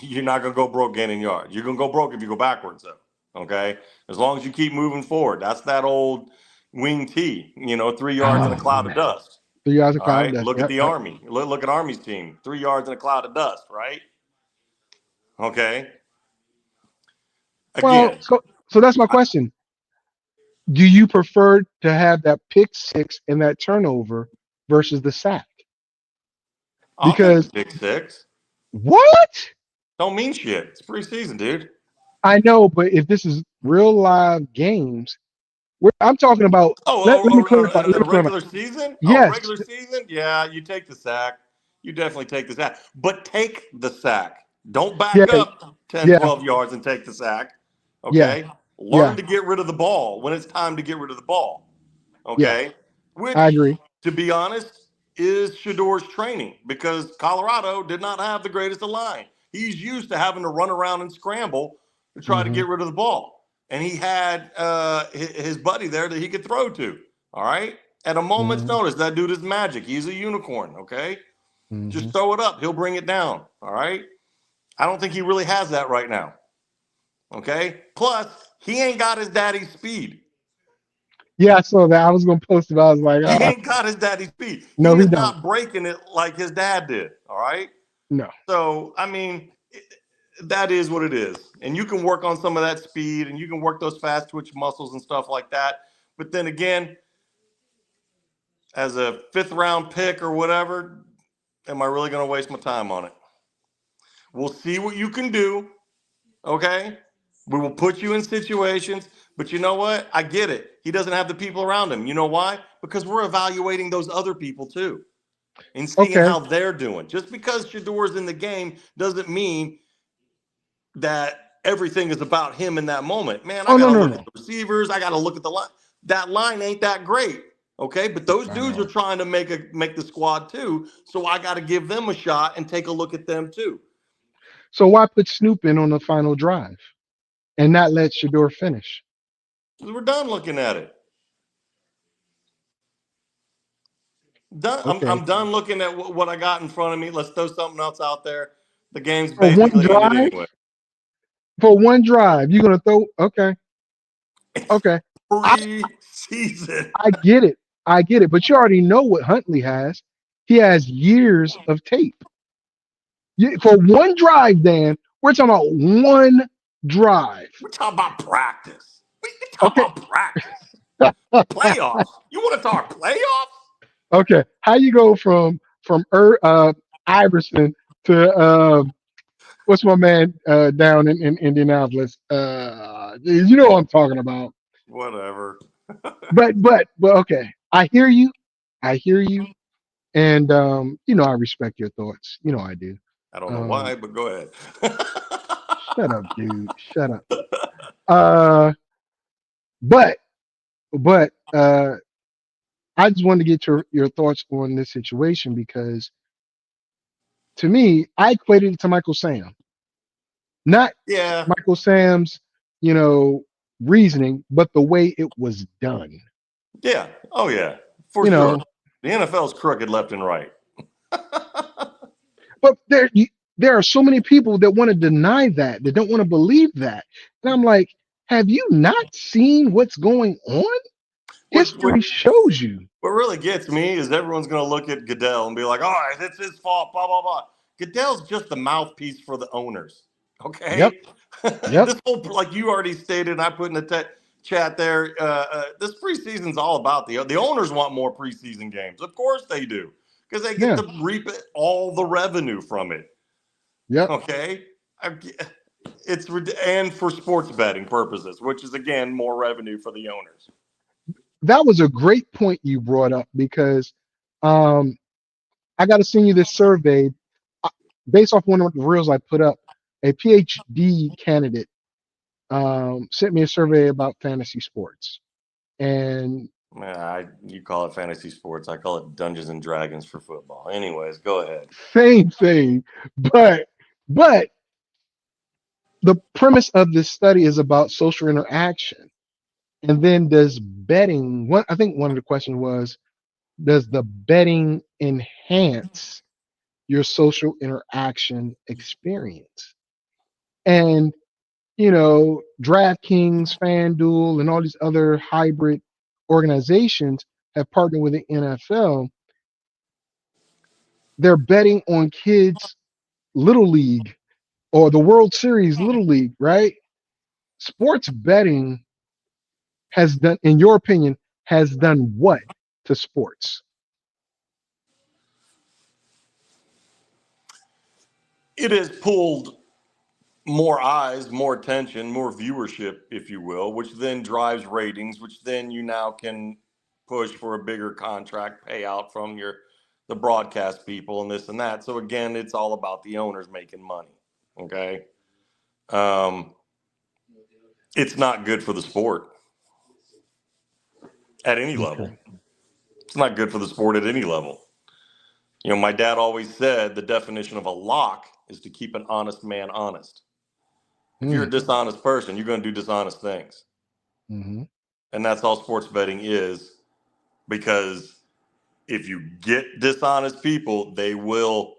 You're not going to go broke gaining yards. You're going to go broke if you go backwards, though. Okay. As long as you keep moving forward. That's that old, wing T, 3 yards in a cloud of dust. 3 yards of All cloud of right. dust. Look at Yep, the yep. Army. Look at Army's team. 3 yards in a cloud of dust, right? Okay. Well, Again, so that's my question. Do you prefer to have that pick six and that turnover versus the sack? I'll take the Because pick six. what? Don't mean shit. It's preseason, dude. I know, but if this is real live games, I'm talking about. Let me clarify. Let A me clarify. regular season? Oh, Yes. regular season? Yeah, you take the sack. You definitely take the sack. But take the sack. Don't Yeah. back up 10, Yeah. 12 yards and take the sack. Yeah. Okay? Yeah. Learn to get rid of the ball when it's time to get rid of the ball. Yeah. Okay? I Which, agree. to be honest, is Shador's training because Colorado did not have the greatest of line. He's used to having to run around and scramble to try to Hmm. get rid of the ball. And he had his buddy there that he could throw to. All right. At a moment's Hmm. notice, that dude is magic. He's a unicorn. Okay. Hmm. Just throw it up. He'll bring it down. All right. I don't think he really has that right now. Okay. Plus, he ain't got his daddy's speed. Yeah, I saw that. I was gonna post it. I was like, He ain't got his daddy's speed. He no, he is don't. not breaking it like his dad did. All right. No. So, I mean, that is what it is. And you can work on some of that speed and you can work those fast twitch muscles and stuff like that. But then again, as a 5th-round pick or whatever, am I really going to waste my time on it? We'll see what you can do. Okay. We will put you in situations, but you know what? I get it. He doesn't have the people around him. You know why? Because we're evaluating those other people too and seeing Okay. how they're doing. Just because Shador's in the game doesn't mean that everything is about him in that moment. Man, I Oh, got no, to no, look at no. the receivers. I got to look at the line. That line ain't that great. Okay. But those I dudes are know. trying to make the squad too. So I got to give them a shot and take a look at them too. So why put Snoop in on the final drive and not let Shador finish? We're done looking at it. Done. Okay. I'm done looking at what I got in front of me. Let's throw something else out there. The game's For one basically ended drive? anyway. For one drive, you're gonna throw okay. Okay. I, Preseason. I get it. I get it. But you already know what Huntley has. He has years of tape. For one drive, Dan, we're talking about one drive. We're talking about practice. We talking Okay. about practice. Playoffs. You want to talk playoffs? Okay. How you go from Iverson to what's my man down in Indianapolis? You know what I'm talking about. Whatever. But okay. I hear you. I hear you. And I respect your thoughts. I do. I don't know Um, why, but go ahead. shut up, dude. Shut up. Uh, but but I just wanted to get your thoughts on this situation because to me, I equated it to Michael Sam, not Yeah. Michael Sam's, you know, reasoning, but the way it was done. Yeah. Oh, yeah. For You sure. know, The NFL's crooked left and right. but there are so many people that want to deny that don't want to believe that, and I'm like, have you not seen what's going on? What, what History shows you. what really gets me is everyone's going to look at Goodell and be like, all right, it's his fault, blah, blah, blah. Goodell's just the mouthpiece for the owners. Yep. Okay. Yep. This whole, like you already stated, and I put in the chat there, this preseason's all about the owners want more preseason games. Of course they do, because they get Yeah. to reap all the revenue from it. Yep. Okay. And for sports betting purposes, which is again more revenue for the owners. That was a great point you brought up because um, I got to send you this survey uh, based off one of the reels I put up. A PhD candidate sent me a survey about fantasy sports, and You call it fantasy sports. I call it Dungeons and Dragons for football. Anyways, go ahead. same thing. But the premise of this study is about social interaction, and then does betting? I think one of the questions was, does the betting enhance your social interaction experience? And DraftKings, FanDuel, and all these other hybrid organizations have partnered with the NFL. They're betting on kids' little league or the World Series little league, right? Sports betting has done, in your opinion, has done what to sports? It has pulled more eyes, more attention, more viewership, if you will, which then drives ratings, which then you now can push for a bigger contract payout from the broadcast people and this and that. So again, it's all about the owners making money. Okay. Um, it's not good for the sport at any level. Okay. It's not good for the sport at any level. You know, my dad always said the definition of a lock is to keep an honest man honest. If you're a Mm, dishonest person, you're going to do dishonest things. hmm And that's all sports betting is, because if you get dishonest people, they will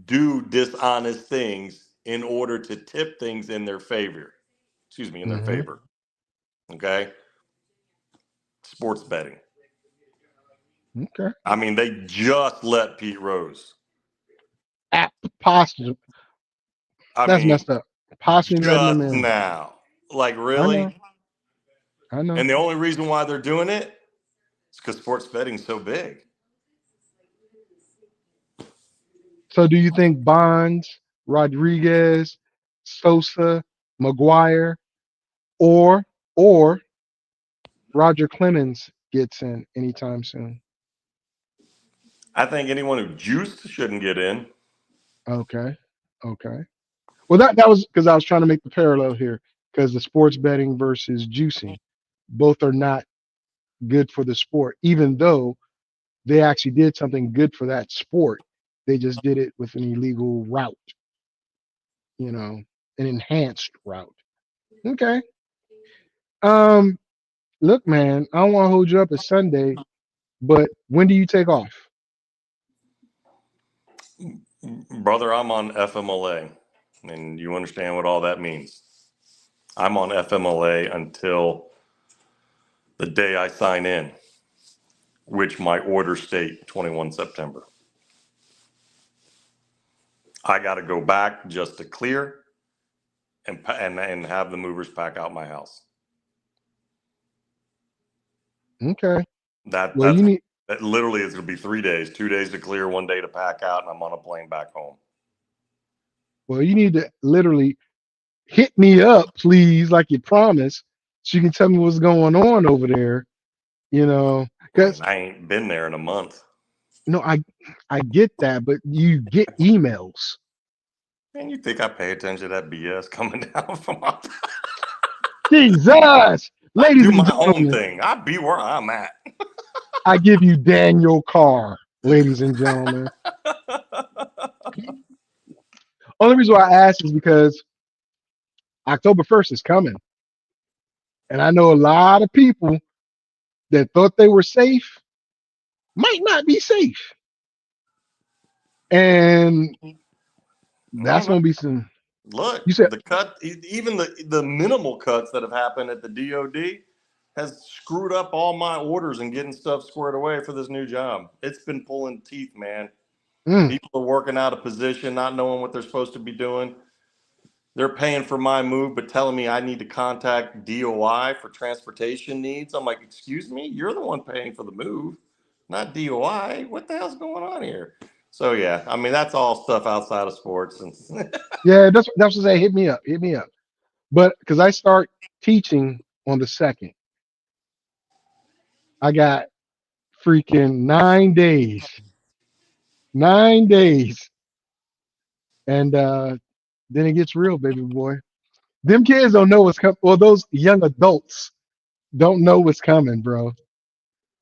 do dishonest things in order to tip things in their favor. Excuse me, in their hmm favor. Okay? Sports betting. Okay. I mean, they just let Pete Rose. Posture. I That's mean, messed up. Possibly letting them just in. now. Like, I know. really? I know. And the only reason why they're doing it is because sports betting's so big. So do you think Bonds, Rodriguez, Sosa, McGuire, or or Roger Clemens gets in anytime soon? I think anyone who juiced shouldn't get in. Okay. Okay. Well, that was because I was trying to make the parallel here because the sports betting versus juicing, both are not good for the sport, even though they actually did something good for that sport. They just did it with an illegal route, an enhanced route. Okay. Um, Look, man, I don't want to hold you up. It's Sunday, but when do you take off? Brother, I'm on FMLA, and you understand what all that means. I'm on FMLA until the day I sign in, which my orders state 21 September. I got to go back just to clear and have the movers pack out my house. Okay. That Well, that's you need that literally is going to be 3 days, 2 days to clear, 1 day to pack out, and I'm on a plane back home. you need to literally hit me up, please, like you promised, so you can tell me what's going on over there. I mean, Because I ain't been there in a month. no, I get that, but you get emails. Man, you think I pay attention to that BS coming down from my... Jesus, I ladies do and my own gentlemen, thing. I be where I'm at. I give you Daniel Carr, ladies and gentlemen. Only reason why I ask is because October 1st is coming. And I know a lot of people that thought they were safe might not be safe. And No, that's no. going to be some. Look, You said, the cut, even the minimal cuts that have happened at the DOD has screwed up all my orders and getting stuff squared away for this new job. It's been pulling teeth, man. mm, People are working out of position, not knowing what they're supposed to be doing. They're paying for my move, but telling me I need to contact DOI for transportation needs. I'm like, excuse me, you're the one paying for the move, not DOI. What the hell's going on here? So yeah, I mean that's all stuff outside of sports. And yeah, that's what I say. Hit me up. Hit me up. But because I start teaching on the 2nd, I got freaking 9 days. 9 days. And then it gets real, baby boy. Them kids don't know what's coming. Well, those young adults don't know what's coming, bro.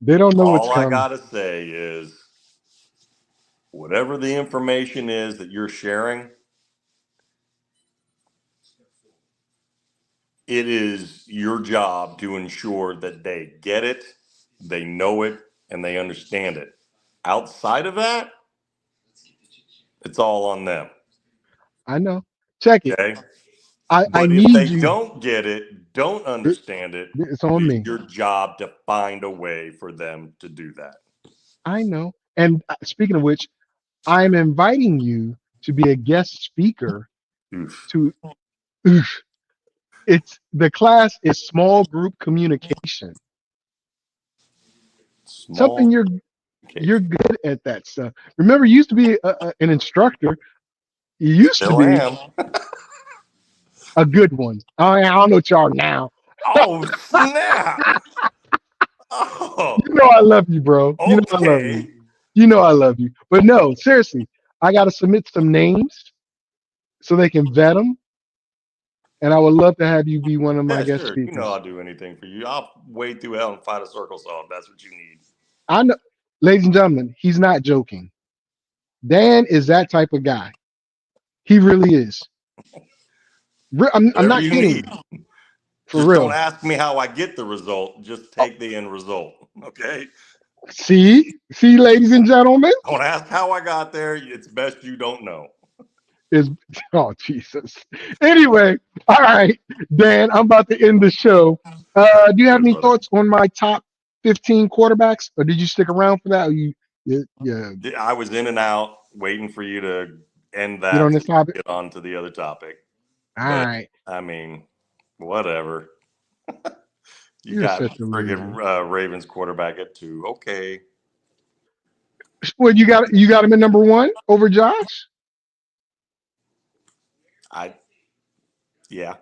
They don't know what's all I coming. gotta say is, whatever the information is that you're sharing, it is your job to ensure that they get it, they know it, and they understand it. Outside of that, it's all on them. I know. Check it. Okay. I But if need they you. don't get it, don't understand it, It's on it's me. your job to find a way for them to do that. I know. And speaking of which, I'm inviting you to be a guest speaker Oof. to. It's the class is small group communication. Something Small you're case. good at that stuff. Remember, you used to be an instructor. You used to Still be am. a good one. I don't know what you are now. Oh, snap. Oh, You know I love you, bro. You know I love you. okay. You know I love you. But no, seriously, I got to submit some names so they can vet them. And I would love to have you be one of my Yeah, guest sure. You know speakers. I'll do anything for you. I'll wade through hell and fight a circle saw if that's what you need. I know, ladies and gentlemen, he's not joking. Dan is that type of guy. He really is. I'm Whatever not you kidding need. you. For Just don't real. ask me how I get the result. Just Oh, take the end result. Okay? see, ladies and gentlemen, Don't ask how I got there. It's best you don't know. is oh Jesus. Anyway, all right, Dan, I'm about to end the show. Do you have Good, any brother. thoughts on my top 15 quarterbacks, or did you stick around for that? Or you I was in and out waiting for you to end get that on so this we topic? could get on to the other topic. All But, right, I mean, whatever. You you're got such a loser. friggin' Ravens quarterback at 2. Okay. What you got him at number 1 over Josh? Yeah.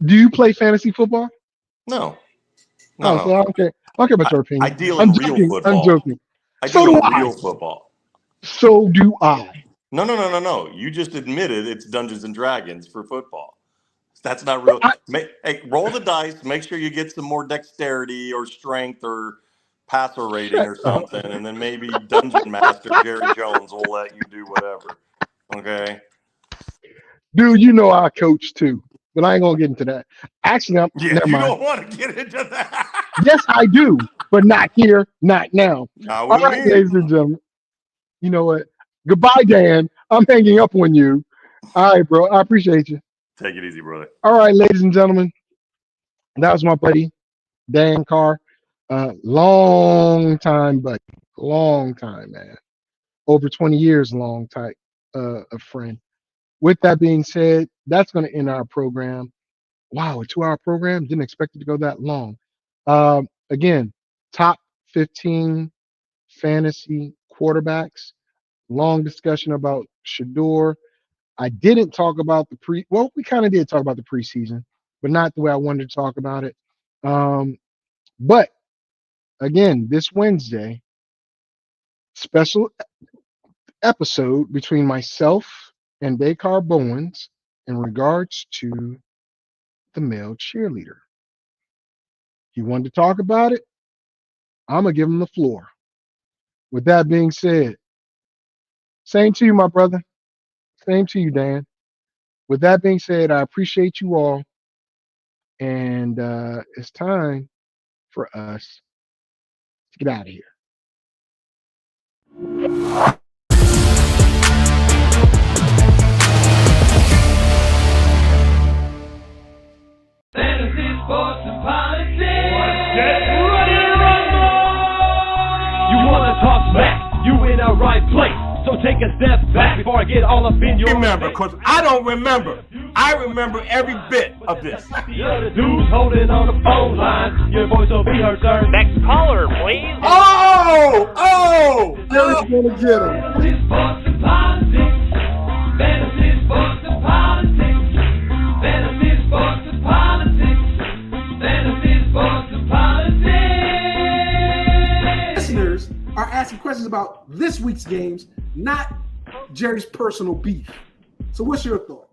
Do you play fantasy football? No. Oh, so No. I don't care. I don't care about your I opinion. deal I'm in real joking. I'm football. joking. I So deal do in I. real football. So do I. No. You just admitted it's Dungeons and Dragons for football. That's not real. I Hey, roll the dice. Make sure you get some more dexterity or strength or passer rating shut or up. something, and then maybe Dungeon Master Jerry Jones will let you do whatever. Okay. Dude, you know I coach too, but I ain't gonna get into that. Actually, Yeah, never you mind. don't want to get into that. Yes, I do, but not here, not now. Not All with right, me. ladies and gentlemen. You know what? Goodbye, Dan. I'm hanging up on you. All right, bro. I appreciate you. Take it easy, brother. All right, ladies and gentlemen. That was my buddy, Dan Carr. Long time buddy. Long time, man. Over 20 years, long time a friend. With that being said, that's going to end our program. Wow, a 2-hour program. Didn't expect it to go that long. Again, top 15 fantasy quarterbacks. Long discussion about Shador. I didn't talk about well, we kind of did talk about the preseason, but not the way I wanted to talk about it. But again, this Wednesday, special episode between myself and Descar Bowens in regards to the male cheerleader. He wanted to talk about it. I'm going to give him the floor. With that being said, same to you, my brother. Same to you, Dan. With that being said, I appreciate you all. And it's time for us to get out of here. Fantasy, sports, and politics. Get ready to rumble! You wanna talk smack? You in the right place. So take a step back before I get all up in your Remember, face. because I don't remember. I remember every bit of this. You're the dudes holding on the phone line. Your voice will be heard, sir. Next caller, please. Oh! Derek's going to get him. Fantasy, sports, and politics. Fantasy, sports, and politics. Fantasy, sports, and politics. Fantasy, sports, and politics. Listeners are asking questions about this week's games, not Jerry's personal beef. So what's your thought?